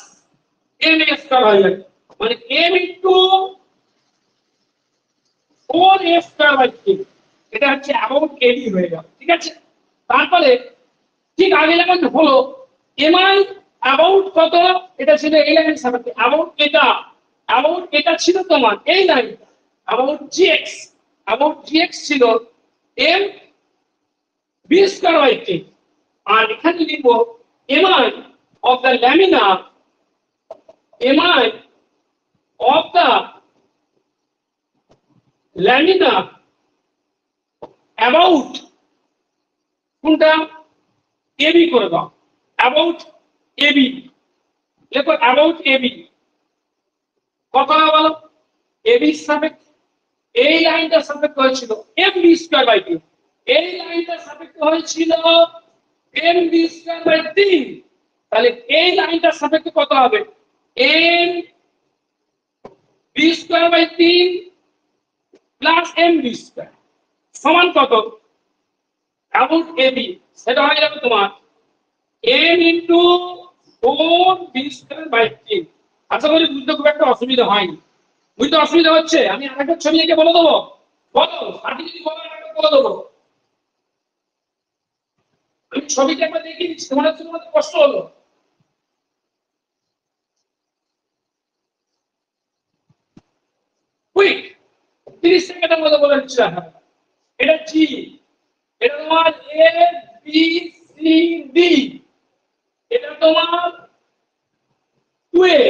m a square হয়ে যাবে, মানে m into 4a square by 3, এটা হচ্ছে অ্যাবাউট AD হয়ে যাবে। ঠিক আছে, তারপরে ঠিক আগে যেমন হলো mi অ্যাবাউট কত? এটা ছিল এই লাইনের সাপেক্ষে অ্যাবাউট, এটা ছিল তোমার এই লাইনটা অ্যাবাউট gx ছিল m b স্কয়ার বাই 3, আর এখানে লিখবো mi of the lamina, mi of the lamina about কোনটা? AB করে দাও, about AB লেখো, about AB কত হবে বলো? AB সাপেক্ষে এই লাইনটার সাপেক্ষে হয়েছিল mb স্কয়ার বাই 2, এই লাইনটার সাপেক্ষে হয়েছিল mb স্কয়ার বাই 3, তাহলে এই লাইনটার সাপেক্ষে কত হবে? mb square by 3 plus mb square সমান কত? অ্যাবাউট AB সেটা হয়ে যাবে তোমার m ইনটু 4b²/3। আশা করি বুঝতে খুব একটা অসুবিধা হয়নি। বুঝতে অসুবিধা হচ্ছে? আমি আরেকটা ছবি এঁকে বলে দেবো। বলো, সাথী যদি বলো আরেকটা বলে দেবো। আমি ছবিটা একবার দেখিয়ে দিচ্ছি, তোমার হচ্ছে তোমাদের কষ্ট হলো। কুইক, 30 সেকেন্ডের মধ্যে বলে দিচ্ছি। এটা জি, এটা তোমার এ বি সি ডি, এটা তোমার 2a,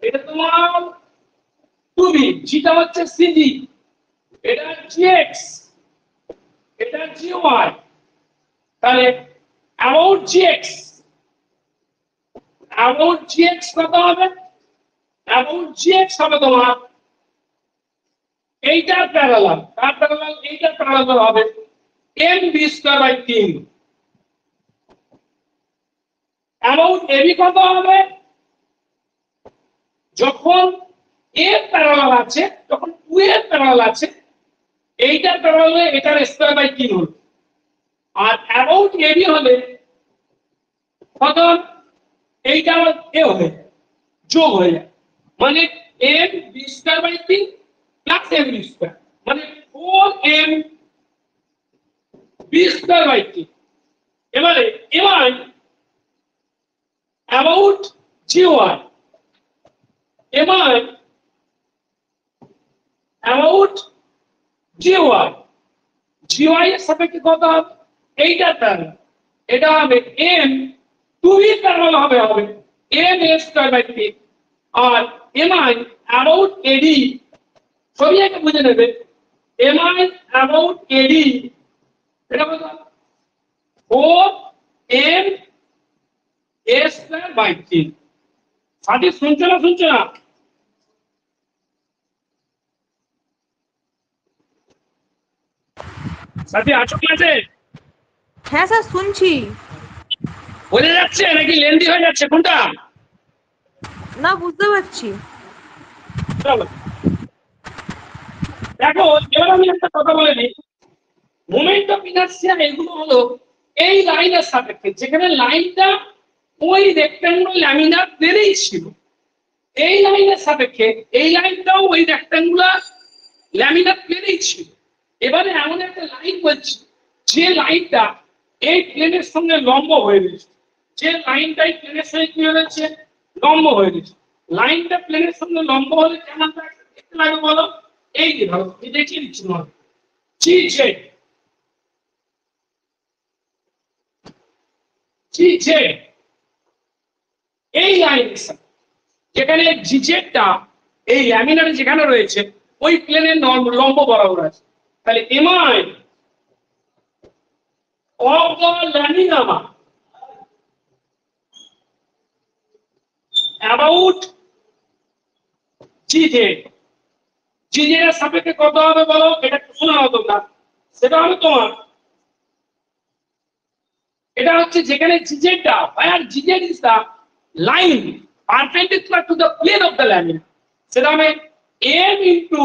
এটা তোমার 2b, জিটা হচ্ছে সিজি, এটা জিএক্স, এটা জিওয়াই। তাহলে অ্যাবাউট জিএক্স, অ্যাবাউট জিএক্স কত হবে? অ্যাবাউট জিএক্স হবে তোমার এইটার প্যারালাল, তার প্যারালাল এইটার প্যারালাল হবে m b²/3। অ্যাবাউট এবি কত হবে? যখন এর প্যারালাল আছে, যখন 2 এর প্যারালাল আছে, এইটার প্যারালালে এটার স্কয়ার/3 হলো। আর অ্যাবাউট এবি হলে কত? এইটা এ হবে, যোগ হয়ে যায়, মানে m b²/3 plus m b², মানে 4m b²/3। এবারে এবার অ্যাবাউট জিওয়াই, এবার অ্যাবাউট জিওয়াই, জিওয়াই এর সাপেক্ষে কত হবে? এইটা প্যারালাল, এটা হবে m 2b প্যারালাল হবে m a²/3। আর এমআই অ্যাবাউট এডি, সবই একটা বুঝে নেবে। এমআই অ্যাবাউট এডি এটা কত? 4m a²/3। সাথী শুনছো না শুনছো না? সাথী আছো ক্লাসে? হ্যাঁ স্যার শুনছি। বোঝা যাচ্ছে নাকি লেন্দি হয়ে যাচ্ছে কোনটা? না বুঝতে পারছি। চলো দেখো, এবার আমি একটা কথা বলে দিই। মোমেন্ট অফ ইনার্সিয়া এগুলো হলো এই লাইনের সাপেক্ষে, যেখানে লাইনটা ওই রেক্ট্যাঙ্গুলার ল্যামিনার প্লেনেই ছিল, এই লাইনের সাপেক্ষে এই লাইনটাও ওই রেক্ট্যাঙ্গুলার ল্যামিনার প্লেনেই ছিল। এবারে এমন একটা লাইন বলছি যে লাইনটা এই প্লেনের সঙ্গে লম্ব হয়ে গেছে, যে লাইনটাই প্লেনের সঙ্গে কি হয়েছে? লম্ব হয়ে গেছে। লাইনটা প্লেনের সঙ্গে লম্ব হলে কেমন দেখতে লাগে বলো? এই যে ধরো দেখিয়ে দিচ্ছি তোমার জি জেড, জি জেড এই লাইনের সাথে, যেখানে জি জেডটা এই ল্যামিনারে যেখানে রয়েছে ওই প্লেনের লম্ব বরাবর আছে। তাহলে MI of the laminar about G Z, G Z এর সাপেক্ষে কত হবে বলো? এটা শোনা হতো তোমরা। সেটা হবে তোমার, এটা হচ্ছে যেখানে জি জেডটা, where G Z is the line perpendicular to the plane of the lamina, সেটা হবে m into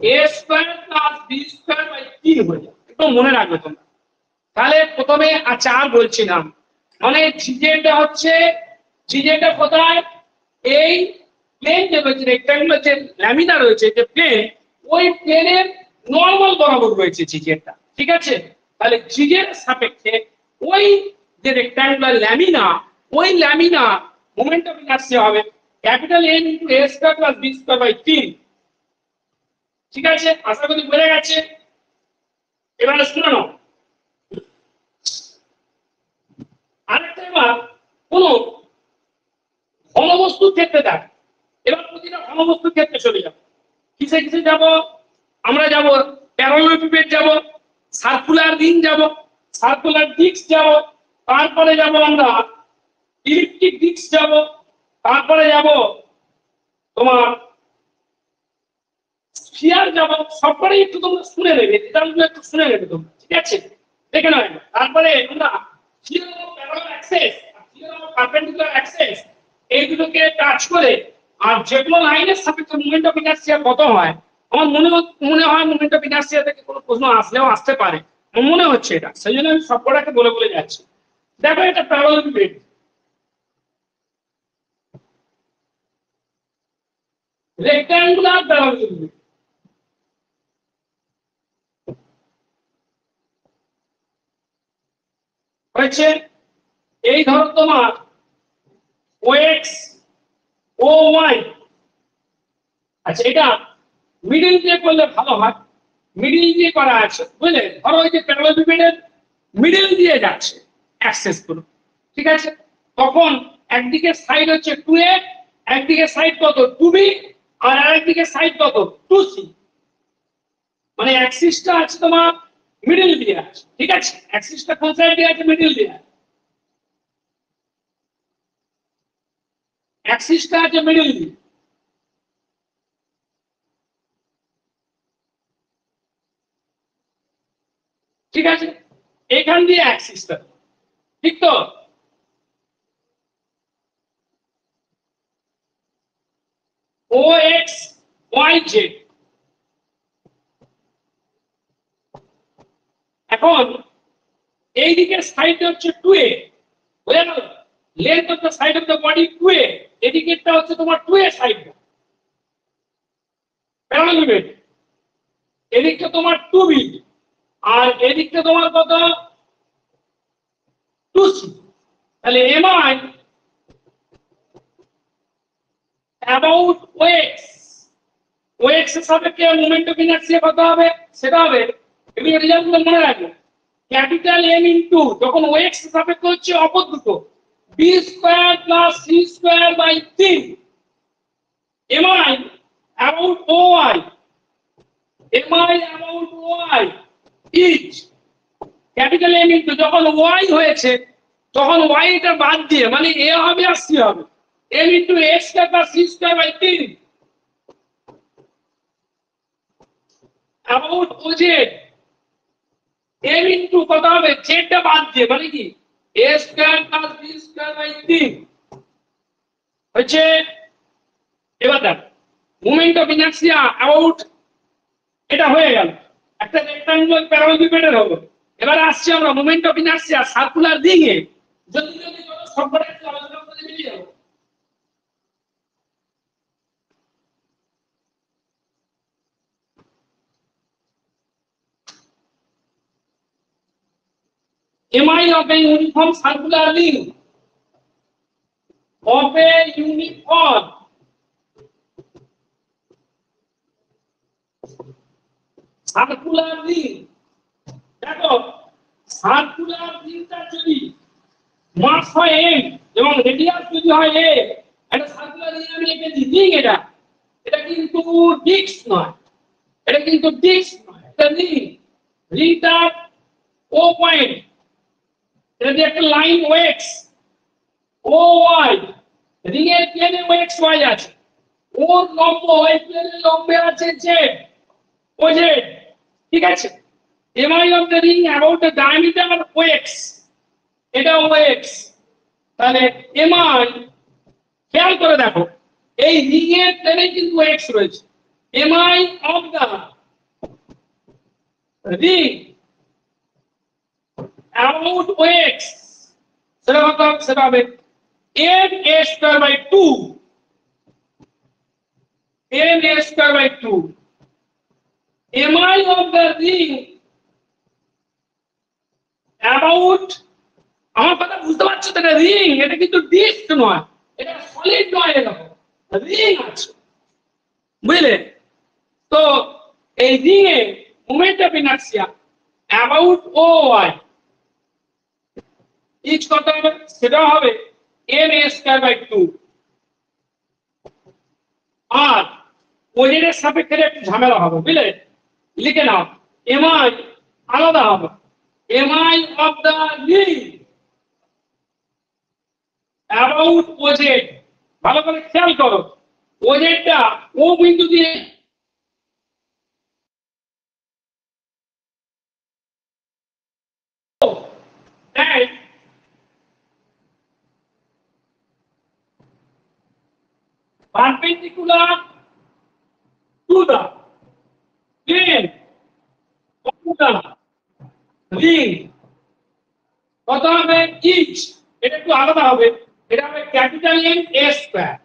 a² + b² হয়ে যায়। একটু মনে রাখবে তোমরা। তাহলে প্রথমে আর বলছিলাম, মানে জিজেটা হচ্ছে, জিজেটা কোথায়? এই প্লেন যে রয়েছে, রেক্ট্যাঙ্গুলার যে ল্যামিনা রয়েছে, যে প্লেন, ওই প্লেনের নরমাল বরাবর রয়েছে জিজেটা, ঠিক আছে? তাহলে জিজের সাপেক্ষে ওই যে রেক্ট্যাঙ্গুলার ল্যামিনা, ওই ল্যামিনা মোমেন্ট অফ ইনার্সিয়া হবে ক্যাপিটাল M × a² + b²/3। ঠিক আছে, আশা করি বোঝা গেছে। এবারে শুনে নাও আরেকটা। এবার কোন ঘনবস্তুর ক্ষেত্রে দেখ, এবার প্রতিটা ঘনবস্তুর ক্ষেত্রে চলে যাব। কিসে কিসে যাব? আমরা যাব প্যারালালেপিপেড, যাব সার্কুলার রিং, যাব সার্কুলার ডিস্ক, যাব তারপরে যাব আমরা ইলিপ্টিক ডিস্ক, যাব তারপরে যাব তোমার স্ফিয়ার, যাব। সবকটাই একটু তোমরা শুনে নেবে, এটাগুলো একটু শুনে নেবে তোমরা, ঠিক আছে? দেখে নাও। তারপরে আমরা প্যারালাল অ্যাক্সিস আর পারপেন্ডিকুলার অ্যাক্সিস এই দুটোকে টাচ করে, আর যেগুলো লাইনের সাপেক্ষে মোমেন্ট অফ ইনার্সিয়া কত হয়, আমার মনে হয় মোমেন্ট অফ ইনার্সিয়া থেকে কোনো প্রশ্ন আসলেও আসতে পারে, আমার মনে হচ্ছে এটা, সেই জন্য আমি সবকটাকে বলে বলে যাচ্ছি। দেখো এটা প্যারালাল রেক্ট্যাঙ্গুলার প্যারালাল হয়েছে। এই ধরো তোমার ওএক্স ও ওয়াই, আচ্ছা এটা মিডিল দিয়ে করলে ভালো হয়, মিডিল দিয়ে করা আছে বুঝলে, ধরো ওই যে প্যারালাল মিডিল দিয়ে যাচ্ছে অ্যাক্সেস গুলো, ঠিক আছে, তখন একদিকে সাইড হচ্ছে 2a, একদিকে সাইড কত 2b, আর আরেকদিকে সাইড কত 2c, মানে অ্যাক্সিসটা আছে তোমার মিডিল দিয়ে আছে, ঠিক আছে, অ্যাক্সিসটা কোন সাইড দিয়ে আছে মিডিল দিয়ে, অ্যাক্সিসটা আছে মিডিল দিয়ে, ঠিক আছে, এখান দিয়ে অ্যাক্সিসটা, ঠিক তো, ও এক্স ওয়াই জেড। এখন এই দিকের সাইড হচ্ছে 2a, বুঝে গেল, length of the side of the body 2a, এদিকেরটা হচ্ছে তোমার 2a সাইড প্যারালাল, এদিকটা তোমার 2b, আর এদিকটা তোমার কত 2c, তাহলে এমআই অ্যাবাউট ওএক্স, ওএক্স এর সাপেক্ষে মোমেন্ট অফ ইনার্সিয়া কত হবে, সেটা হবে, এগুলো রেজাল্টগুলো মনে রাখবে, ক্যাপিটাল এম ইনটু, যখন ওএক্স এর সাপেক্ষে হচ্ছে অপর দুটো B square plus C square by 3, MI about OI, MI about OI is capital M into, যখন ওয়াই হয়েছে তখন ওয়াই এটা বাদ দিয়ে মানে এ হবে আর সি হবে, M into X square plus C square by 3 about OZ, M into কত হবে জেডটা বাদ দিয়ে মানে কি A square plus B square by 3 হচ্ছে। এবার দেখ মোমেন্ট অফ ইনার্সিয়া অ্যাবাউট, এটা হয়ে গেল একটা রেক্ট্যাঙ্গুলার প্যারালাল হলো। এবার আসছে আমরা moment of inertia circular ring এ, যদি যদি সবকটা একটু আলোচনা করে বেরিয়ে যাবো। MI of a uniform circular ring, of a uniform circular ring, দেখো সার্কুলার রিংটা যদি মাস হয় m এবং রেডিয়াস যদি হয় a, একটা সার্কুলার রিং আমি এঁকেছি রিং, এটা এটা কিন্তু ডিস্ক নয়, এটা কিন্তু ডিস্ক নয়, এটা রিং, রিংটা ও পয়েন্ট, এটা দিয়ে একটা লাইন ওএক্স ও ওয়াই, রিং এর প্লেনে ওএক্স ওয়াই আছে, ওর লম্ব ওই প্লেনের লম্বে আছে জেড ও জেড, ঠিক আছে, MI of the ring about the diameter OX, এটা ওএক্স, তাহলে এমআই, খেয়াল করে দেখো এই রিং এর প্লেনে কিন্তু ওএক্স রয়েছে, MI of the ring about OX, সেটা কত হবে, সেটা হবে m a square by 2, m a square by 2, mi of the ring about, আমার কথা বুঝতে পারছো তো, এটা রিং, এটা কিন্তু ডিস্ক নয়, এটা সলিড নয়, এরকম রিং আছে, বুঝলে, তো এই রিং এ moment of inertia about O Y is কত হবে, সেটা হবে m a square by 2, আর ওজেনের সাপেক্ষে একটু ঝামেলা হবে বুঝলে, লিখে নাও এমআই আলাদা হবে, MI of the ring about OZ, ভালো করে খেয়াল করো, ওজেডটা ও বিন্দু দিয়ে perpendicular to the plane of the ring কত হবে ইঞ্চ, এটা একটু আলাদা হবে, এটা হবে ক্যাপিটাল এন এ স্কয়ার।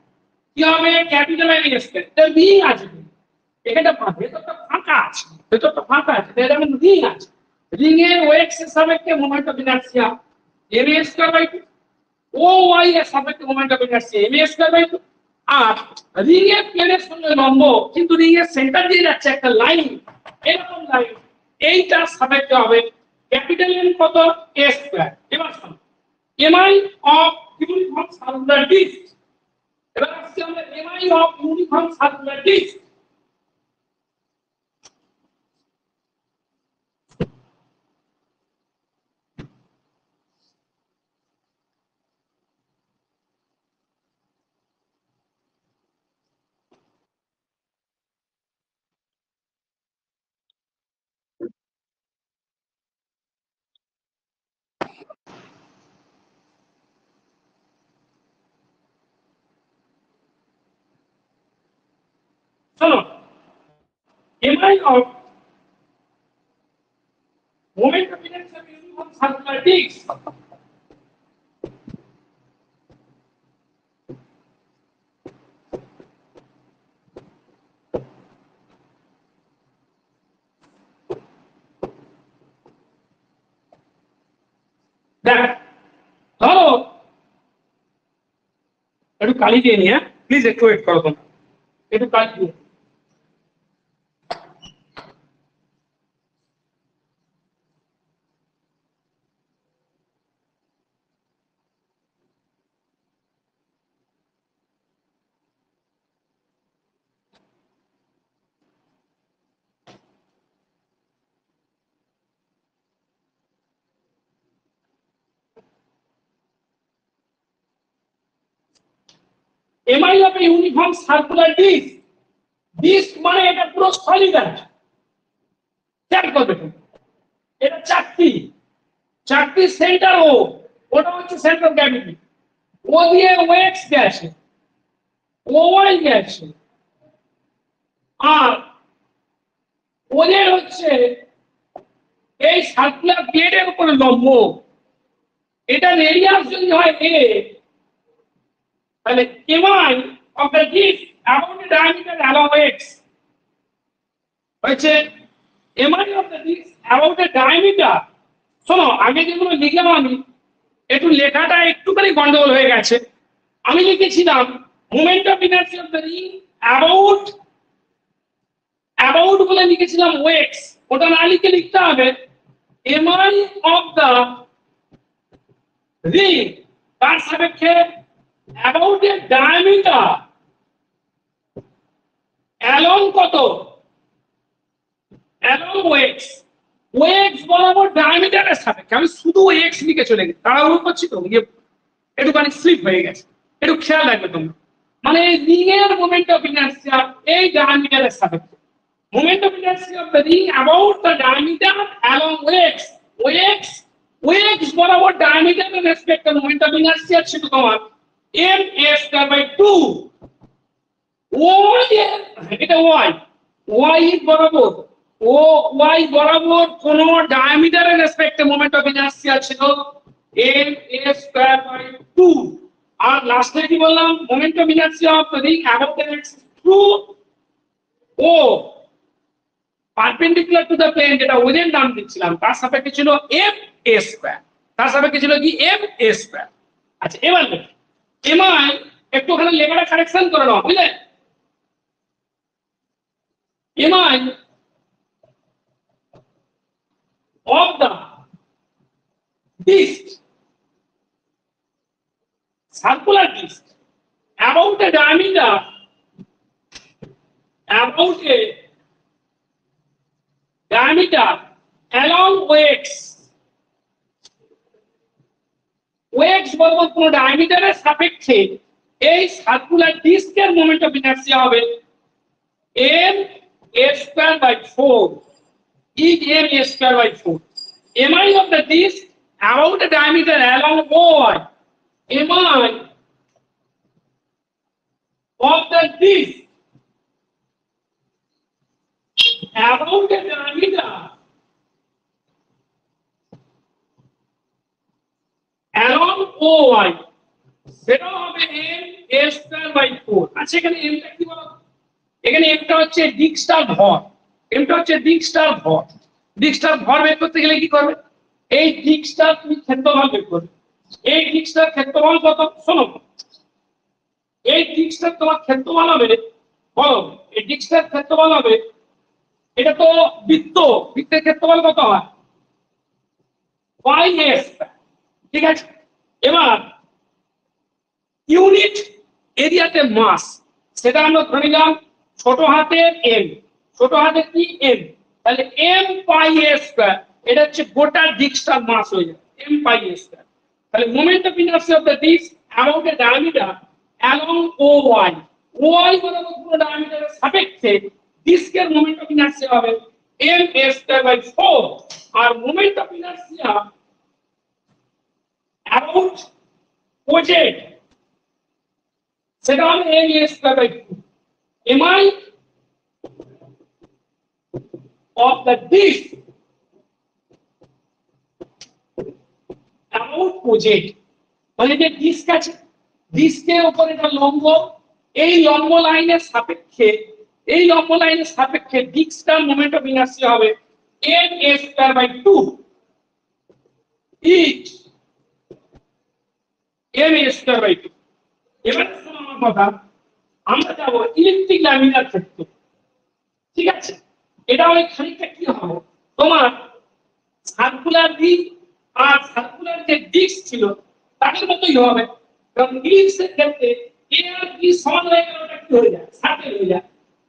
কি হবে ক্যাপিটাল এন এ স্কয়ার, এটা রিং আছে, এখানে ভেতরটা ফাঁকা আছে, ভেতরটা ফাঁকা আছে, এটা যেমন রিং আছে, রিং এর ওয়েক্স এর সাপেক্ষে moment of inertia M A square by 2, O Y এর সাপেক্ষে moment of inertia M A square by 2। আর রিং এর প্লেনের সঙ্গে লম্ব, কিন্তু রিং এর সেন্টার দিয়ে যাচ্ছে একটা লাইন, এরকম লাইন, এইটার সাপেক্ষে হবে ক্যাপিটাল এন কত এ স্কয়ার। এবার শোনো MI of uniform circular disc, এবার আসছে আমরা MI of uniform circular disc. শোনো MI of moment of inertia of uniform circular disc, দেখ ধরো একটু কালি দিয়ে নিয়ে, প্লিজ একটু ওয়েট করো তোমরা, একটু কালি দিয়ে। MI of uniform circular disc, disc মানে এটা পুরো সলিড আছে, খেয়াল করবে তুমি, এটা চারটি, চারটি সেন্টার, ও ওটা হচ্ছে সেন্ট্রাল গ্র্যাভিটি, ও দিয়ে ওয়েক্স গেছে, ও ওয়াই গেছে, আর ওদের হচ্ছে এই সার্কুলার প্লেটের উপরে লম্ব, এটা রেডিয়াস যদি হয় এ, তাহলে MI of the disc about the diameter along x হচ্ছে MI of the disc about the diameter. শোনো আগে যেগুলো লিখলাম আমি, একটু লেখাটা একটুখানি গন্ডগোল হয়ে গেছে। আমি লিখেছিলাম moment of inertia of the ring about, about বলে লিখেছিলাম ওয়েক্স, ওটা না লিখে লিখতে হবে এমআই অফ দ্য রিং তার সাপেক্ষে অ্যাবাউট এর ডায়ামিটার অ্যালং কত, অ্যালং ওয়েক্স, ওয়েক্স বরাবর ডায়ামিটারের সাপেক্ষে। আমি শুধু এক্স লিখে চলে গেছি, তাড়াহুড়ো করছি তো, একটুখানি স্লিপ হয়ে গেছে, একটু খেয়াল রাখবে তোমরা। মানে রিং এর মোমেন্ট অফ ইনার্সিয়া এই ডায়ামিটারের সাপেক্ষে, moment of inertia of the ring about the diameter along OX, OX OX বরাবর ডায়ামিটারের রেসপেক্টে মোমেন্ট অফ ইনার্সিয়া ছিল তোমার m A square by 2। Y এর, এটা ওয়াই, ওয়াই বরাবর, ও ওয়াই বরাবর কোন ডায়ামিটারের রেসপেক্টে মোমেন্ট অফ ইনার্সিয়া ছিল এম এ স্কয়ার বাই 2। আর লাস্টে কি বললাম, moment of inertia of the ring about the axis through O perpendicular to the plane, যেটা ওদের নাম দিচ্ছিলাম, তার সাপেক্ষে ছিল এম এ স্কয়ার, তার সাপেক্ষে ছিল কি এম এ স্কয়ার। আচ্ছা এবার দেখো এমআই, একটু ওখানে লেখাটা কারেকশন করে নাও বুঝলে, MI of the disc, circular disc, about the diameter, about a diameter along x, x বরাবর কোন ডায়ামিটারের সাপেক্ষে এই সার্কুলার ডিস্কের মোমেন্ট অফ ইনার্সিয়া হবে m a square by 4, e m a square by 4. mi of the disc about the diameter along y, mi of the disc about the diameter along O Y সেটা হবে m a square by 4। আচ্ছা এখানে m টা কি বলো, এখানে m টা হচ্ছে দিকস্টার ভর, m টা হচ্ছে দিকস্টার ভর। দিকস্টার ভর বের করতে গেলে কি করবে, এই দিকস্টার তুমি ক্ষেত্রফল বের করবে। এই দিকস্টার ক্ষেত্রফল কত শোনো, এই দিকস্টার তোমার ক্ষেত্রফল হবে, বলো এই দিকস্টার ক্ষেত্রফল হবে, এটা তো বৃত্ত, বৃত্তের ক্ষেত্রফল কত হয় পাই a স্কয়ার, ঠিক আছে। এবার ইউনিট এরিয়াতে মাস সেটা আমরা ধরে নিলাম ছোট হাতের m, ছোট হাতের কি m, তাহলে m পাই a স্কয়ার, এটা হচ্ছে গোটা ডিস্কটার মাস হয়ে যাবে m পাই a স্কয়ার। তাহলে moment of inertia of the disc about the diameter along OY, OY বরাবর পুরো ডায়ামিটারের সাপেক্ষে ডিস্কের মোমেন্ট অফ ইনার্সিয়া হবে m a স্কয়ার বাই 4, আর moment of inertia about project সেটা হবে m a square by 2। mi of the disk about project, মানে যে ডিস্ক আছে ডিস্কের উপরে একটা লম্ব, এই লম্ব লাইনের সাপেক্ষে, এই লম্ব লাইনের সাপেক্ষে ডিস্কটার মোমেন্ট অফ ইনার্সিয়া হবে m a square by 2 each m a square by 2। এবার শোনো আমার কথা, আমরা যাব ইলেকট্রিক ল্যামিনার ক্ষেত্রে, ঠিক আছে। এটা অনেক খানিকটা কি হবে তোমার সার্কুলার রিং আর সার্কুলার যে ডিস্ক ছিল তাদের মতোই হবে, কারণ ইলিপসের ক্ষেত্রে এ আর বি সমান হয়ে গেলে ওটা কি হয়ে যায় সার্কেল হয়ে যায়,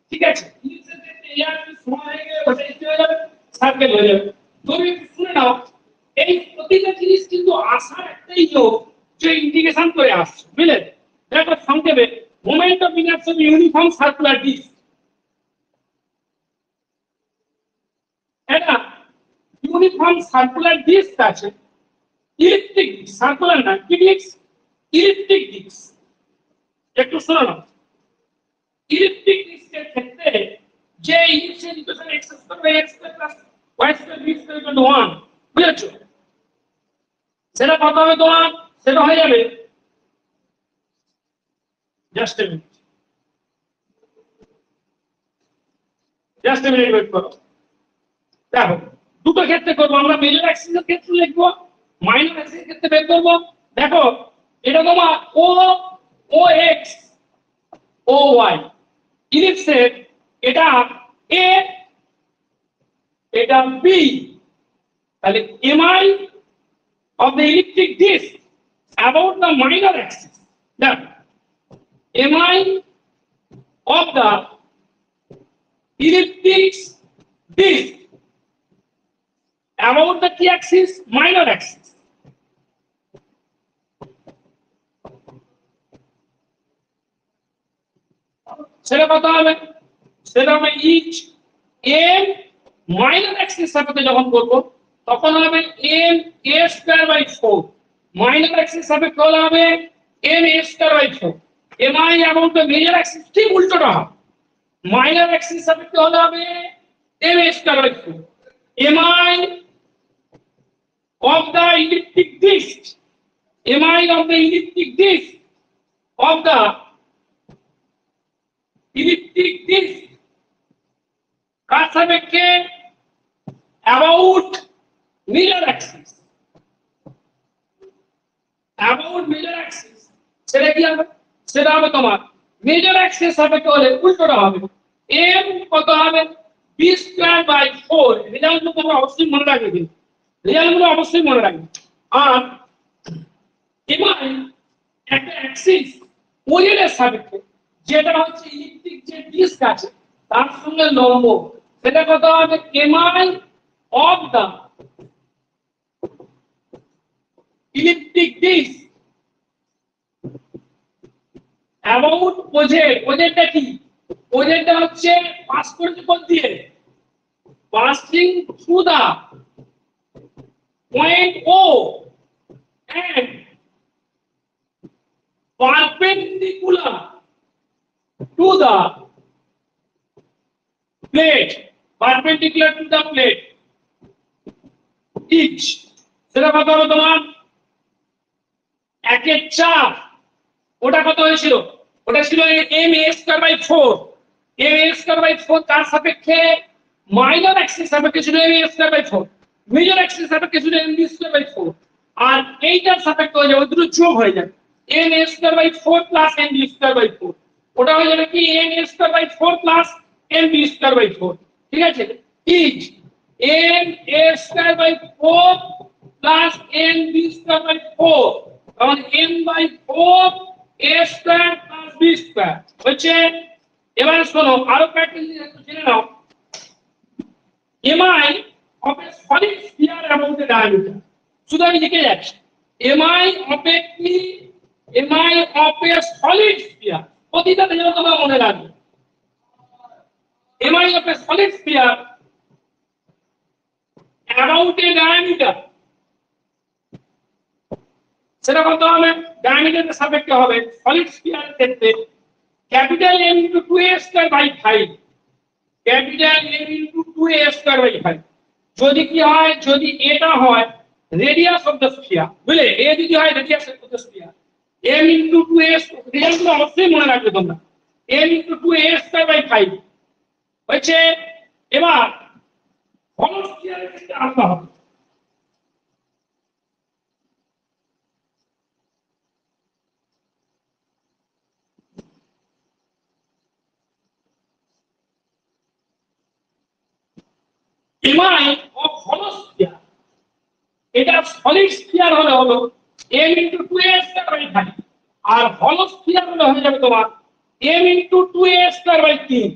ঠিক আছে। ইলিপসের ক্ষেত্রে এ আর বি সমান হয়ে গেলে ওটা কি হয়ে যাবে সার্কেল হয়ে যাবে। তুমি একটু শুনে নাও, এই প্রতিটা জিনিস কিন্তু আসার একটাই নিয়ম যে ইন্টিগ্রেশন করে আসছে, বুঝলে। দেখো সংক্ষেপে moment of inertia of uniform circular disc, এটা ইউনিফর্ম সার্কুলার ডিস্ক আছে, ইলেকট্রিক সার্কুলার না কি ডিস্ক, ইলেকট্রিক ডিস্ক। একটু শোনো না, ইলেকট্রিক ডিস্কের ক্ষেত্রে যে initial equation x square by x square plus y square b square equal to 1, বুঝেছো, সেটা কত হবে তোমার, সেটা হয়ে যাবে just a minute, just a minute wait করো। দেখো দুটো ক্ষেত্রে করবো আমরা, মেজর অ্যাক্সিসের ক্ষেত্রে লিখবো, মাইনর অ্যাক্সিসের ক্ষেত্রে বের করবো। দেখো এটা তোমার ও ও এক্স ও ওয়াই ইলিপসের, এটা এ এটা বি, তাহলে MI of the elliptic disc about the minor axis, দেখো MI of the elliptic disc about the key axis minor axis, সেটা কত হবে, সেটা হবে ইচ m মাইনর অ্যাক্সিস সাপেক্ষে যখন করব তখন হবে m a square by 4, minor axis সাপেক্ষে হলে হবে m a square by 4। mi about the major axis ঠিক উল্টোটা হবে, মাইনর অ্যাক্সিস সাপেক্ষে হলে হবে m a square by 4। mi of the elliptic disc, mi of the elliptic disc of the elliptic disc কার সাপেক্ষে about major axis, about major axis সেটা কি হবে, সেটা হবে তোমার মেজর অ্যাক্সিস সাপেক্ষে হলে উল্টোটা হবে m কত হবে b স্কয়ার বাই 4। রেজাল্ট তোমরা অবশ্যই মনে রাখবে, কিন্তু রেজাল্টগুলো অবশ্যই মনে রাখবে। আর এবার একটা অ্যাক্সিস ওজের সাপেক্ষে যেটা হচ্ছে ইলেকট্রিক যে ডিস্ক আছে তার সঙ্গে লম্ব, সেটা কত হবে MI of the electric disc about project. প্রজেক্টটা কি, প্রজেক্টটা হচ্ছে পাস করতে কোন দিয়ে, passing through the point O and perpendicular to the plate, perpendicular to the plate each, সেটা কত হবে তোমার একের চাপ, ওটা কত হয়েছিল? ওটা ছিল M A square by 4। M A square by 4 তার সাপেক্ষে মাইনর অ্যাক্সিস সাপেক্ষে ছিল M A square by 4, major axis সাপেক্ষে ছিল এম বি স্কয়ার বাই 4। আর এইটার সাপেক্ষে হয়ে যাবে, দুটো যোগ হয়ে যাবে, M A square by 4 plus M B square by 4। ওটা হয়ে যাবে কি M A square by 4 plus M B square by 4। ঠিক আছে, is m A square by 4 plus M B square by 4, তখন m by 4 a square plus B square হচ্ছে। এবার শোনো আরো কয়েকটা জিনিস একটু জেনে নাও। MI of a solid sphere about the diameter, শুধু আমি লিখে যাচ্ছি এমআই অফ এ কি, MI of a solid sphere, প্রতিটাতে যেন তোমরা মনে রাখবে MI of a solid sphere about a diameter, সেটা কত হবে? ডায়ামিটারের সাপেক্ষে হবে। সলিড স্ফিয়ারের ক্ষেত্রে capital M into 2a square by 5, capital M into 2a square by 5। যদি কি হয়, যদি এটা হয় রেডিয়াস অফ দ্য স্ফিয়ার, বুঝলে, এ যদি হয় radius of the sphere, M into 2a, রেডিয়াসগুলো অবশ্যই মনে রাখবে তোমরা, M into 2a square by 5 হচ্ছে। এবার হল স্ফিয়ারের ক্ষেত্রে আলাদা হবে। এমআই অফ হলো স্ফিয়ার, এটা সলিড স্ফিয়ার হলো m into 2a square by 5, আর হলো স্ফিয়ার হয়ে যাবে তোমার m into 2a square by 3,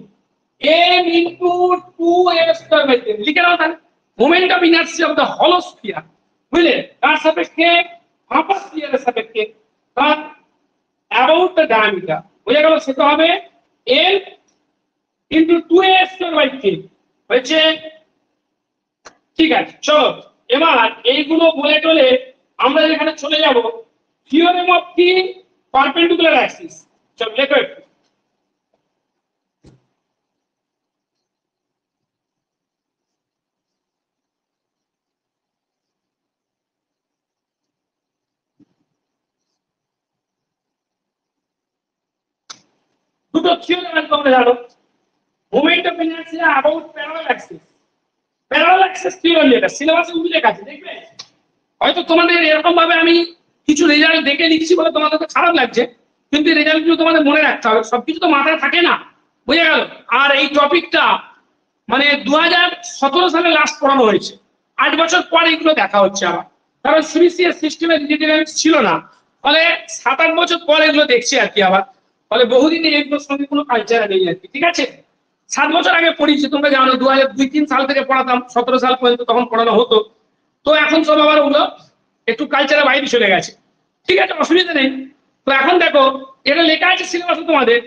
m into 2a square by 3। লিখে নাও তাহলে moment of inertia of the হলো স্ফিয়ার, বুঝলে, তার সাপেক্ষে ফাঁপা স্ফিয়ারের সাপেক্ষে তার অ্যাবাউট দ্য ডায়ামিটার, বুঝে গেল, সেটা হবে m into 2a square by 3 হচ্ছে। ঠিক আছে, চলো এবার এইগুলো বলে টলে আমরা এখানে চলে যাব থিওরেম অফ কি, পারপেন্ডিকুলার অ্যাক্সিস। চলো লেখো একটু। দুটো থিওরেম তোমরা জানো, moment of inertia about parallel Axis. Parallel Axis theorem যেটা সিলেবাসে উল্লেখ আছে, দেখবে হয়তো তোমাদের এরকম ভাবে আমি কিছু রেজাল্ট দেখে লিখছি বলে তোমাদের তো খারাপ লাগছে, কিন্তু রেজাল্ট গুলো তোমাদের মনে রাখতে হবে, সবকিছু তো মাথায় থাকে না, বুঝে গেল। আর এই টপিকটা মানে 2017 সালে লাস্ট পড়ানো হয়েছে, 8 বছর পর এগুলো দেখা হচ্ছে আবার, কারণ সিবিসিএস সিস্টেমের ডিটেইলস ছিল না, ফলে 7-8 বছর পর এগুলো দেখছি আর কি আবার, ফলে বহুদিন এগুলোর সঙ্গে কোনো কালচার নেই আর কি। ঠিক আছে, 7 বছর আগে পড়িয়েছি, তোমরা জানো 2002-3 সাল থেকে পড়াতাম, 17 সাল পর্যন্ত তখন পড়ানো হতো, তো এখন সব আবার ওগুলো একটু কালচারের বাইরে চলে গেছে। ঠিক আছে, অসুবিধা নেই। তো এখন দেখো এটা লেখা আছে সিলেবাসে তোমাদের,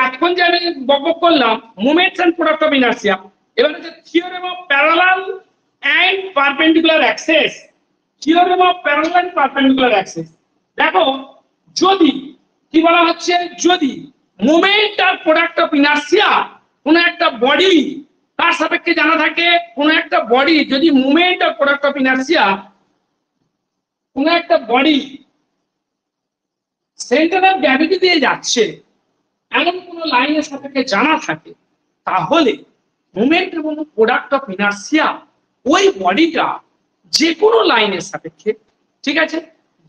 এখন যে আমি বকবক করলাম moments and product of inertia, এবার হচ্ছে theorem of parallel and perpendicular axis. Theorem of parallel and perpendicular axis, দেখো যদি কি বলা হচ্ছে, যদি মোমেন্ট আর প্রোডাক্ট অফ ইনার্সিয়া কোন একটা বডি তার সাপেক্ষে জানা থাকে, কোন একটা বডি যদি মোমেন্ট আর প্রোডাক্ট অফ ইনার্সিয়া কোন একটা বডি সেন্টার অফ গ্র্যাভিটি দিয়ে যাচ্ছে এমন কোন লাইনের সাপেক্ষে জানা থাকে, তাহলে মোমেন্ট এবং প্রোডাক্ট অফ ইনার্সিয়া ওই বডিটা যে কোনো লাইনের সাপেক্ষে, ঠিক আছে,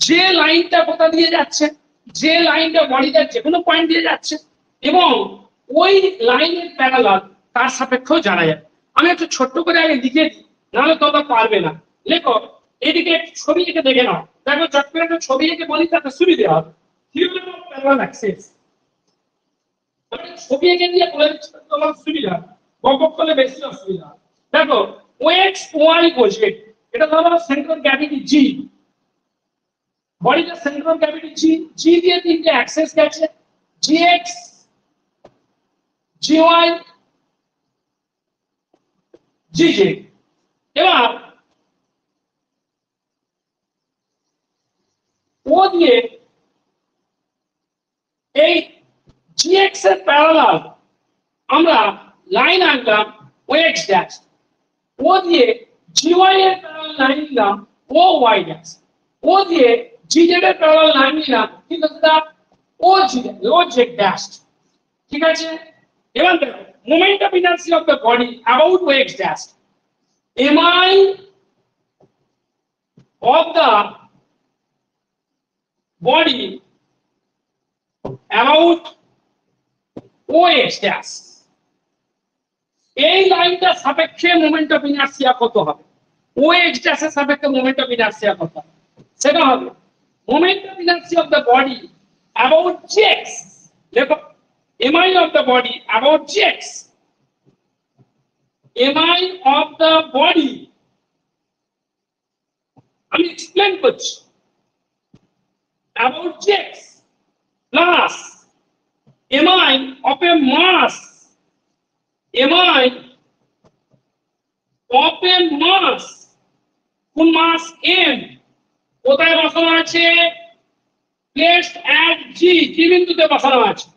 যে লাইনটা কোথা দিয়ে যাচ্ছে, যে লাইনটা বডিটার যে কোনো পয়েন্ট দিয়ে যাচ্ছে এবং ওই লাইনের প্যারালাল তার সাপেক্ষেও জানা যায়। আমি একটু ছোট্ট করে আগে লিখে দিই, নাহলে তোমরা পারবে না। লেখো, এদিকে একটু ছবি এঁকে দেখে নাও, দেখো চট করে একটা ছবি এঁকে বলি তাতে সুবিধা হবে। থিওরেম অফ প্যারালাল অ্যাক্সিস, ছবি এঁকে দিয়ে বলে দিচ্ছি তোমার সুবিধা, বকবক করলে বেশি অসুবিধা। দেখো ওএক্স ওয়াই বলছে, এটা ধরো সেন্ট্রাল গ্র্যাভিটি জি, বডিটার সেন্ট্রাল গ্র্যাভিটি জি, জি দিয়ে তিনটে অ্যাক্সিস গেছে, জিএক্স, জিওয়াই, জিজে। এবার ও দিয়ে এই জিএক্স এর প্যারালাল আমরা লাইন আনলাম ওএক্স ড্যাশ, ও দিয়ে জিওয়াই এর প্যারালাল লাইন নিলাম ও ওয়াই ড্যাশ, ও দিয়ে জিজেড এর প্যারালাল লাইন নিলাম, ঠিক আছে দা, ও জেড ড্যাশ, ঠিক আছে। এবার দেখো moment of inertia of the body about O x dash, MI of the body about OX dash, এই লাইনটা সাপেক্ষে মোমেন্ট অফ ইনার্সিয়া কত হবে, OX dash এর সাপেক্ষে মোমেন্ট অফ ইনার্সিয়া কত হবে, সেটা হবে moment of inertia of the body about GX, দেখো MI of the body about GX, MI of the body আমি এক্সপ্লেন করছি about GX plus MI of a mass, MI of a mass, কোন মাস M কোথায় বসানো আছে, placed at G, G বিন্দুতে বসানো আছে,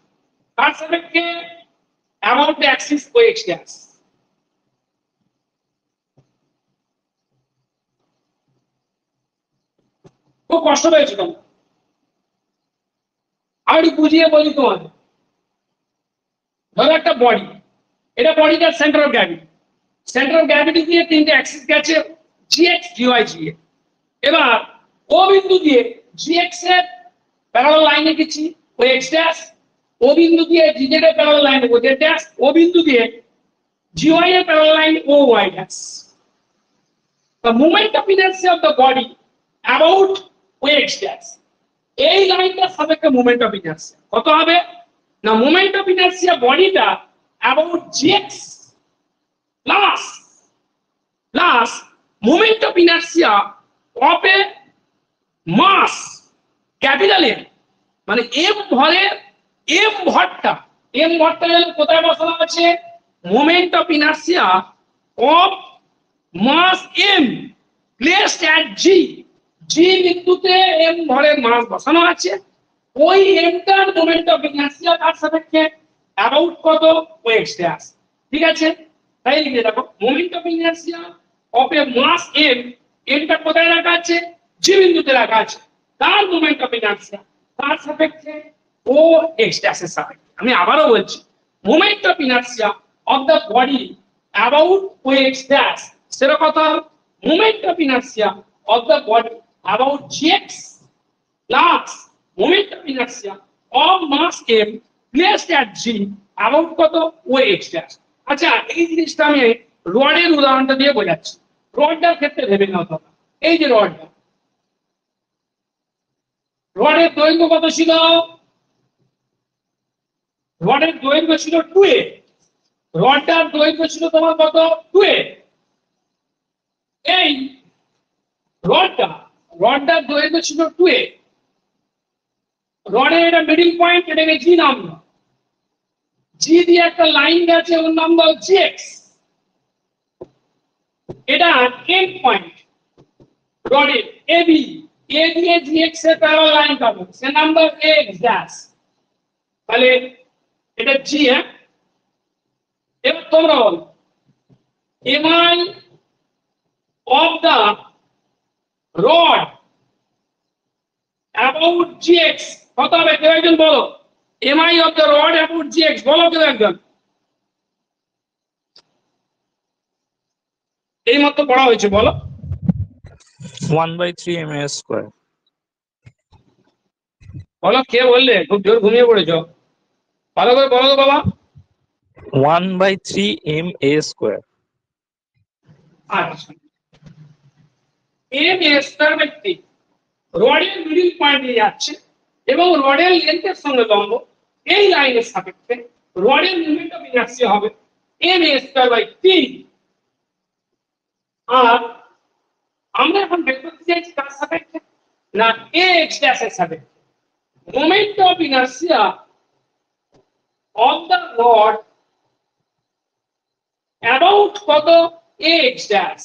তার সাপেক্ষে about the axis OX dash। খুব কষ্ট পেয়েছি তোমরা, আর একটু বুঝিয়ে বলি তোমাদের। ধরো একটা বডি, এটা বডিটার centre of gravity, centre of gravity দিয়ে তিনটে অ্যাক্সিস গেছে GX GY GA। এবার ও বিন্দু দিয়ে GX এর প্যারালাল লাইন এঁকেছি OX ড্যাশ, ও বিন্দু দিয়ে GZ এর প্যারালাল লাইন OZ ড্যাশ, ও বিন্দু দিয়ে GY এর parallel line OY dash. The moment of inertia of the body about OX dash, এই লাইনটার সাপেক্ষে মোমেন্ট অফ ইনার্সিয়া কত হবে না, মোমেন্ট অফ ইনার্সিয়া বডিটা about GX plus moment of inertia of a mass capital M, মানে M ভরের M ভরটা হলো কোথায় বসানো আছে, moment of inertia of mass M placed at G, G বিন্দুতে M ভরের মাস বসানো আছে, ওই এমটার মোমেন্ট অফ ইনার্সিয়া তার সাপেক্ষে অ্যাবাউট কত OX ড্যাশ, ঠিক আছে। তাই লিখে দেখো moment of inertia of a mass M, এমটা কোথায় রাখা আছে, জি বিন্দুতে রাখা আছে, তার মোমেন্ট অফ ইনার্সিয়া তার সাপেক্ষে OX ড্যাশ এর সাপেক্ষে। আমি আবারও বলছি moment of inertia of the body about OX dash, সেটা কত, moment of inertia of the body about GX plus moment of inertia of mass M placed at G about কত OX dash। আচ্ছা এই জিনিসটা আমি রডের উদাহরণটা দিয়ে বোঝাচ্ছি, রডটার ক্ষেত্রে ভেবে নাও তোমরা। এই যে রডটা, রডের দৈর্ঘ্য কত ছিল, রডের দৈর্ঘ্য ছিল 2A, রডটার দৈর্ঘ্য ছিল তোমার কত 2A। এই রডটার দৈর্ঘ্য ছিল 2A, রডের এটা মিডল পয়েন্ট, এটাকে জি নাম, জি দিয়ে একটা লাইন গেছে ওর নাম দাও GX, এটা এন্ড পয়েন্ট রডের AB, A দিয়ে GX এর প্যারালাল লাইন পাবো, সে নাম্বার OX ড্যাশ, তাহলে এটা জি। হ্যাঁ এবার তোমরা বলো MI of the rod about GX কত হবে, কেউ একজন বলো, MI of the rod about GX বলো কেউ একজন, এই মত পড়া হয়েছে বলো। 1/3 ma square, বলো কে বললে, খুব জোর ঘুমিয়ে পড়েছো, ভালো করে বলো তো বাবা। 1/3 ma square, আচ্ছা MA স্কয়ার বাই 3 রডের মিডল পয়েন্টে যাচ্ছে এবং রডের লেন্থের সঙ্গে লম্ব, এই লাইনের সাপেক্ষে রডের মোমেন্ট অফ ইনার্সিয়া হবে MA স্কয়ার বাই 3। আর আমরা এখন বের করতে চাইছি কার সাপেক্ষে না AX ড্যাশ এর সাপেক্ষে, moment of inertia of the rod about কত AX ড্যাশ,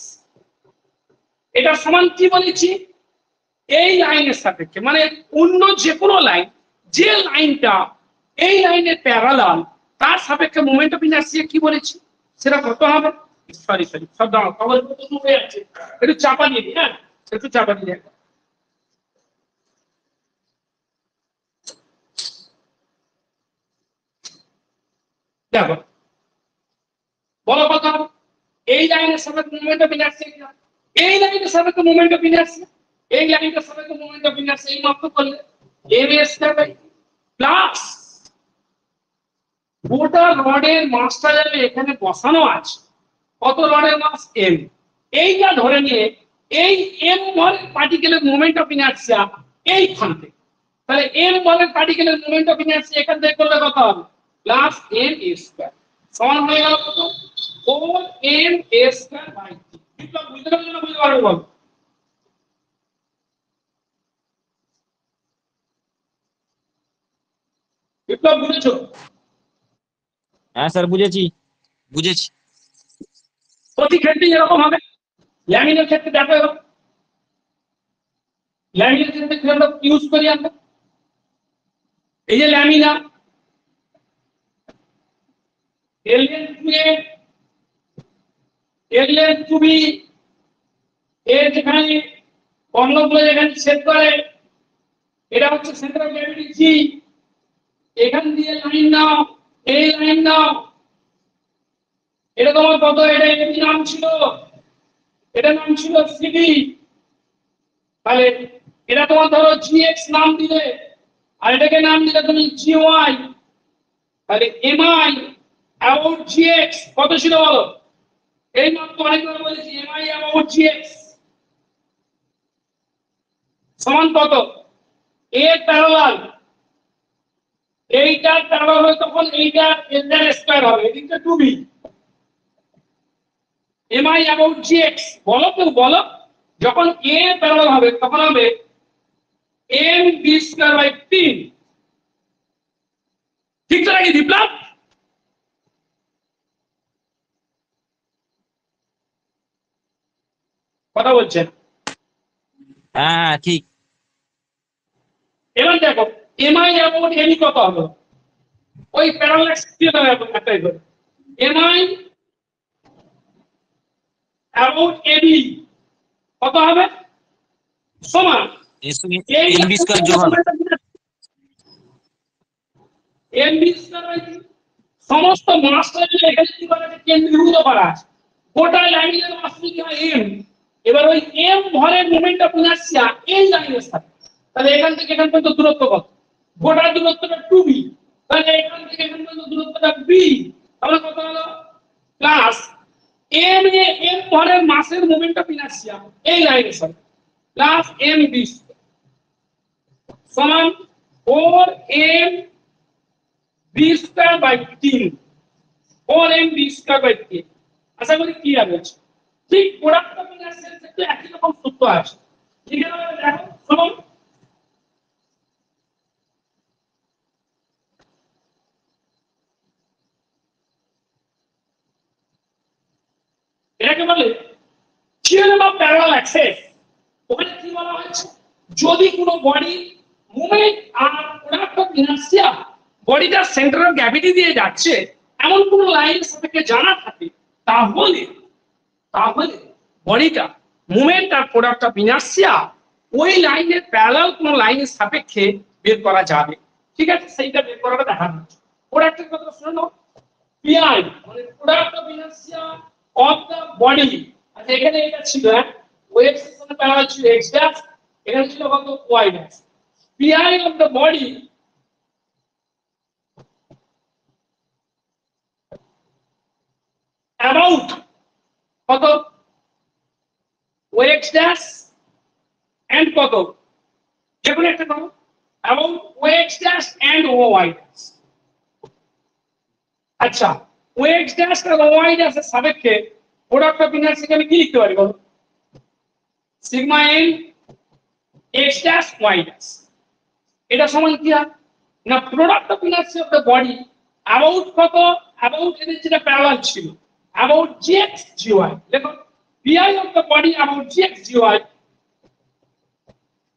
এটা সমান কি বলেছি, এই লাইনের সাপেক্ষে, মানে অন্য যে কোনো লাইন, যে লাইনটা এই লাইনের প্যারালাল তার সাপেক্ষে মোমেন্ট অফ ইনার্সিয়া কি বলেছি, সেটা কত হবে, সরি সব দাঁড়াও কাগজ হয়ে যাচ্ছে, একটু চাপা দিয়ে দিই, হ্যাঁ একটু চাপা দিয়ে দিই। দেখো বলো কথা, এই লাইনের সাপেক্ষে মোমেন্ট অফ ইনার্সিয়া, এই লাইনের সাপেক্ষে মোমেন্ট অফ ইনার্সিয়া, এই লাইনের সাপেক্ষে মোমেন্ট অফ ইনার্সিয়া, এই মাত্র করলে M A square by plus গোটা রডের মাসটা যাবে এখানে বসানো আছে, কত রডের মাস এম, এইটা ধরে নিয়ে এই এম ভরের পার্টিকেলের মোমেন্ট অফ ইনার্সিয়া এইখান থেকে, তাহলে এম ভরের পার্টিকেলের মোমেন্ট অফ ইনার্সিয়া এখান থেকে করলে কত হবে প্লাস এম এ স্কয়ার সমান হয়ে গেল কত 4m a স্কয়ার বাই 3। বিপ্লব বুঝতে পারছো না বুঝতে পারবে বল? বিপ্লব বুঝেছো? হ্যাঁ স্যার বুঝেছি। প্রতি ক্ষেত্রে এরকম হবে। ল্যামিনের ক্ষেত্রে দেখো এবার, ল্যামিনের ক্ষেত্রে কি আমরা ইউজ করি আমরা, এই যে ল্যামিনা এলিয়েন টুবি এর যেখানে কর্ণগুলো যেখানে ছেদ করে এটা হচ্ছে সেন্টার অফ গ্র্যাভিটি জি, এখান দিয়ে লাইন নাও, এই লাইন নাও, এটা তোমার কত, এটা এমনি নাম ছিল, এটা নাম ছিল সিডি, তাহলে এটা তোমার ধরো জিএক্স নাম দিলে আর এটাকে নাম দিলে তুমি জিওয়াই, তাহলে এমআই অ্যাবাউট জিএক্স কত ছিল বলো, এই মাত্র অনেকবার বলেছি এমআই অ্যাবাউট জিএক্স সমান কত এ প্যারালাল, এইটা প্যারালাল হয় তখন এইটা এর স্কয়ার হবে, এদিকটা 2b এমআই অ্যাবাউট জিএক্স বলো কেউ বলো, যখন এ প্যারালাল হবে তখন হবে এম বি স্কয়ার বাই 3, ঠিক তো নাকি বিপ্লব? কথা বলছেন? হ্যাঁ ঠিক। এবার দেখো এমআই অ্যাবাউট এনি কত হবে, ওই প্যারালাক্স দিয়ে দাও একটাই করে, এমআই অ্যাবাউট এবি কত হবে সমান এর সঙ্গে এল বি স্কয়ার যোগ হবে। এম বি স্কয়ার বাই 3, সমস্ত মাসটা যদি এখানে কি করা আছে কেন্দ্রীভূত করা আছে, গোটা লাইনের মাস কি হয় এম, এবার ওই এম ভরের মোমেন্ট অফ ইনার্সিয়া এই লাইনের সাথে, তাহলে এখান থেকে এখান পর্যন্ত দূরত্ব কত, গোটা দূরত্বটা 2b, তাহলে এখান থেকে এখান পর্যন্ত দূরত্বটা b, তাহলে কত হলো প্লাস এম এ এম ভরের মাসের মোমেন্ট অফ ইনার্সিয়া এই লাইনের সাথে প্লাস এম বি সমান 4m B square by 3, 4m B square by 3। আশা করি ক্লিয়ার হয়েছে। ঠিক প্রোডাক্ট অফ ইনার্সিয়ার ক্ষেত্রে একই রকম সূত্র আছে, ঠিক আছে? দেখো শোনো, এটাকে বলে থিওরেম অফ প্যারালাল অ্যাক্সেস। ওখানে কি বলা হয়েছে, যদি কোনো বডি মুভমেন্ট আর প্রোডাক্ট অফ ইনার্সিয়া বডিটার সেন্টার অফ গ্র্যাভিটি দিয়ে যাচ্ছে এমন কোনো লাইনের সাপেক্ষে জানা থাকে, তাহলে তাহলে বডিটা মুভমেন্ট আর প্রোডাক্ট অফ ইনার্সিয়া ওই লাইনের প্যারালাল কোনো লাইনের সাপেক্ষে বের করা যাবে, ঠিক আছে? সেইটা বের করাটা দেখানো হচ্ছে। প্রোডাক্টের কথা শুনে নাও, পিআই মানে product of inertia of the body, আচ্ছা এখানে এটা ছিল ওয়েভ সেকশনে প্যারালাল ছিল এক্স ড্যাশ, এখানে ছিল কত Y dash, PI of the body about কত ওএক্স ড্যাশ এন্ড কত যেকোনো একটা করো about OX dash and Y dash. আচ্ছা ওএক্স ড্যাশ আর ওয়াই ড্যাশ এর সাপেক্ষে প্রোডাক্ট অফ ইনার্সিয়া আমি কি লিখতে পারি বলো, sigma N X dash Y dash, এটা সমান কি হয় না product of inertia of the body about কত, অ্যাবাউট এর যেটা প্যারালাল ছিল about gx gy, দেখো pi of the body about gx gy,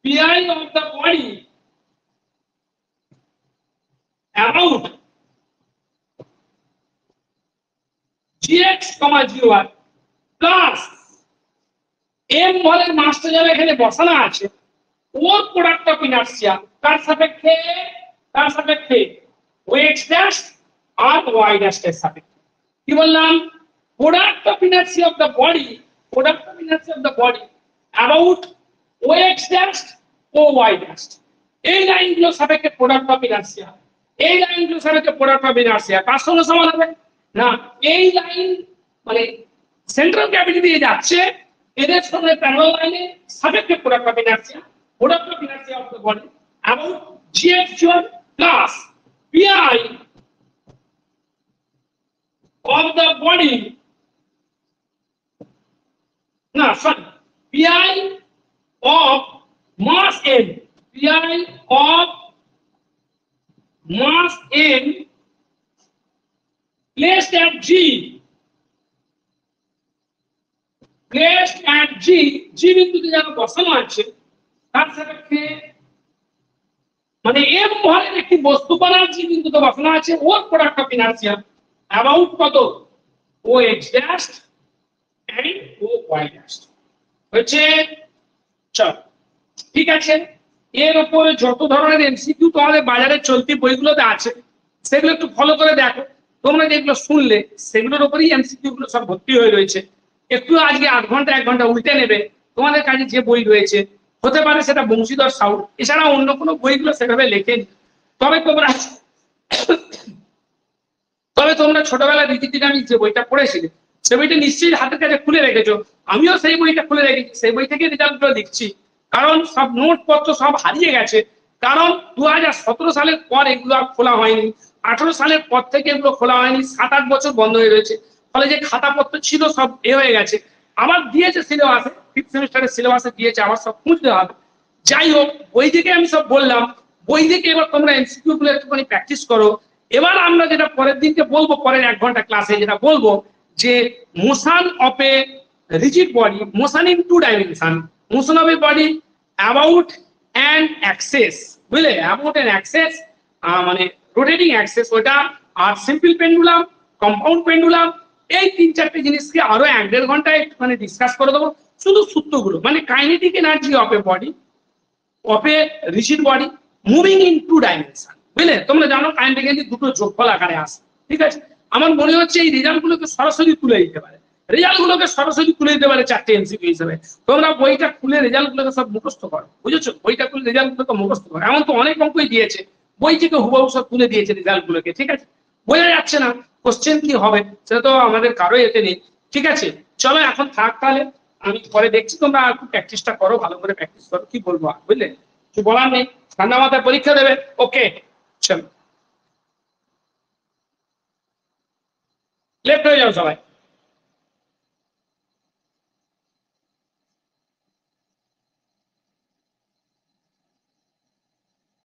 pi of the body about gx gy plus m ভরের মাসটা যাবে এখানে বসানো আছে, ওর প্রোডাক্ট অফ ইনার্সিয়া কার সাপেক্ষে, ওএক্স ড্যাশ আর ওয়াই ড্যাশ এর সাপেক্ষে। কি বললাম? Product of inertia of the body, product of inertia of the body about O x dash O Y dash, এই লাইনগুলো সাপেক্ষে প্রোডাক্ট অফ ইনার্সিয়া, এই লাইনগুলো সাপেক্ষে প্রোডাক্ট অফ ইনার্সিয়া কার সঙ্গে সমান হবে? না, এই লাইন মানে সেন্ট্রাল গ্র্যাভিটি দিয়ে যাচ্ছে, এদের সঙ্গে প্যারালাল লাইনে সাপেক্ষে product of inertia, product of inertia of the body about G actual plus PI of the body, no sorry, pi of mass m, pi of mass m placed at g, placed at g, g বিন্দুতে যারা বসানো আছে তার সাপেক্ষে মানে m ভরের একটি বস্তু কণার g বিন্দুতে বসানো আছে, ওর প্রোডাক্ট অফ ইনার্সিয়া অ্যাবাউট কত? O x dash and O Y dash হচ্ছে। চল ঠিক আছে, এর উপরে যত ধরনের এমসিকিউ তোমাদের বাজারে চলতি বইগুলোতে আছে সেগুলো একটু ফলো করে দেখো। তোমরা যেগুলো শুনলে সেগুলোর উপরেই এমসিকিউ গুলো সব ভর্তি হয়ে রয়েছে। একটু আজকে 8 ঘন্টা 1 ঘন্টা উল্টে নেবে, তোমাদের কাছে যে বই রয়েছে হতে পারে সেটা বংশীধর সাউথ, এছাড়া অন্য কোনো বইগুলো সেভাবে লেখেনি। তবে তোমরা ছোটবেলায় রীতি দিনামিক যে বইটা পড়েছিলে সে বইটা নিশ্চয়ই হাতের কাছে খুলে রেখেছো, আমিও সেই বইটা খুলে রেখেছি, সেই বই থেকে রেজাল্ট গুলো দিচ্ছি। কারণ সব নোট পত্র সব হারিয়ে গেছে, কারণ 2017 সালের পর এগুলো আর খোলা হয়নি, 18 সালের পর থেকে এগুলো খোলা হয়নি, 7-8 বছর বন্ধ হয়ে রয়েছে। ফলে যে খাতাপত্র ছিল সব হয়ে গেছে, আবার দিয়েছে সিলেবাসে, 5th সেমিস্টারের সিলেবাসে দিয়েছে, আবার সব খুঁজতে হবে। যাই হোক, বই থেকে আমি সব বললাম, বই থেকে এবার তোমরা এমসিকিউ গুলো একটুখানি প্র্যাকটিস করো। এবার আমরা যেটা পরের দিনকে বলবো, পরের 1 ঘন্টা ক্লাসে যেটা বলবো যে motion of a rigid body, motion in 2 dimension, motion of A body about an access, বুঝলে? অ্যাবাউট অ্যান অ্যাক্সেস মানে রোটেটিং অ্যাক্সেস, ওটা আর সিম্পল পেন্ডুলাম, কম্পাউন্ড পেন্ডুলাম, এই 3-4টে জিনিসকে আরো 1-1.5 ঘন্টায় মানে ডিসকাস করে দেবো। শুধু সূত্রগুলো মানে kinetic energy of A body, of a rigid body moving in 2 dimension, বুঝলে? তোমরা জানো কাইনেটিক এনার্জি দুটো যোগফল আকারে আসে, ঠিক আছে? আমার মনে হচ্ছে এই রেজাল্ট গুলোকে সরাসরি তুলে দিতে পারে, রেজাল্ট গুলোকে সরাসরি তুলে দিতে পারে 4টে এমসিকিউ হিসেবে। তোমরা বইটা খুলে রেজাল্ট গুলোকে সব মুখস্থ করো, বুঝেছো? বইটা খুলে রেজাল্ট গুলোকে মুখস্থ করো। এমন তো অনেক অঙ্কই দিয়েছে, বই থেকে হুবহু সব তুলে দিয়েছে রেজাল্ট গুলোকে, ঠিক আছে? বোঝা যাচ্ছে না কোশ্চেন কি হবে সেটা তো আমাদের কারো এতে নেই, ঠিক আছে? চলো এখন থাক তাহলে, আমি পরে দেখছি, তোমরা একটু প্র্যাকটিসটা করো, ভালো করে প্র্যাকটিস করো। কি বলবো আর, বুঝলে? কিছু বলার নেই, ঠান্ডা মাথায় পরীক্ষা দেবে। ওকে, চলো লেফট হয়ে যাও সবাই।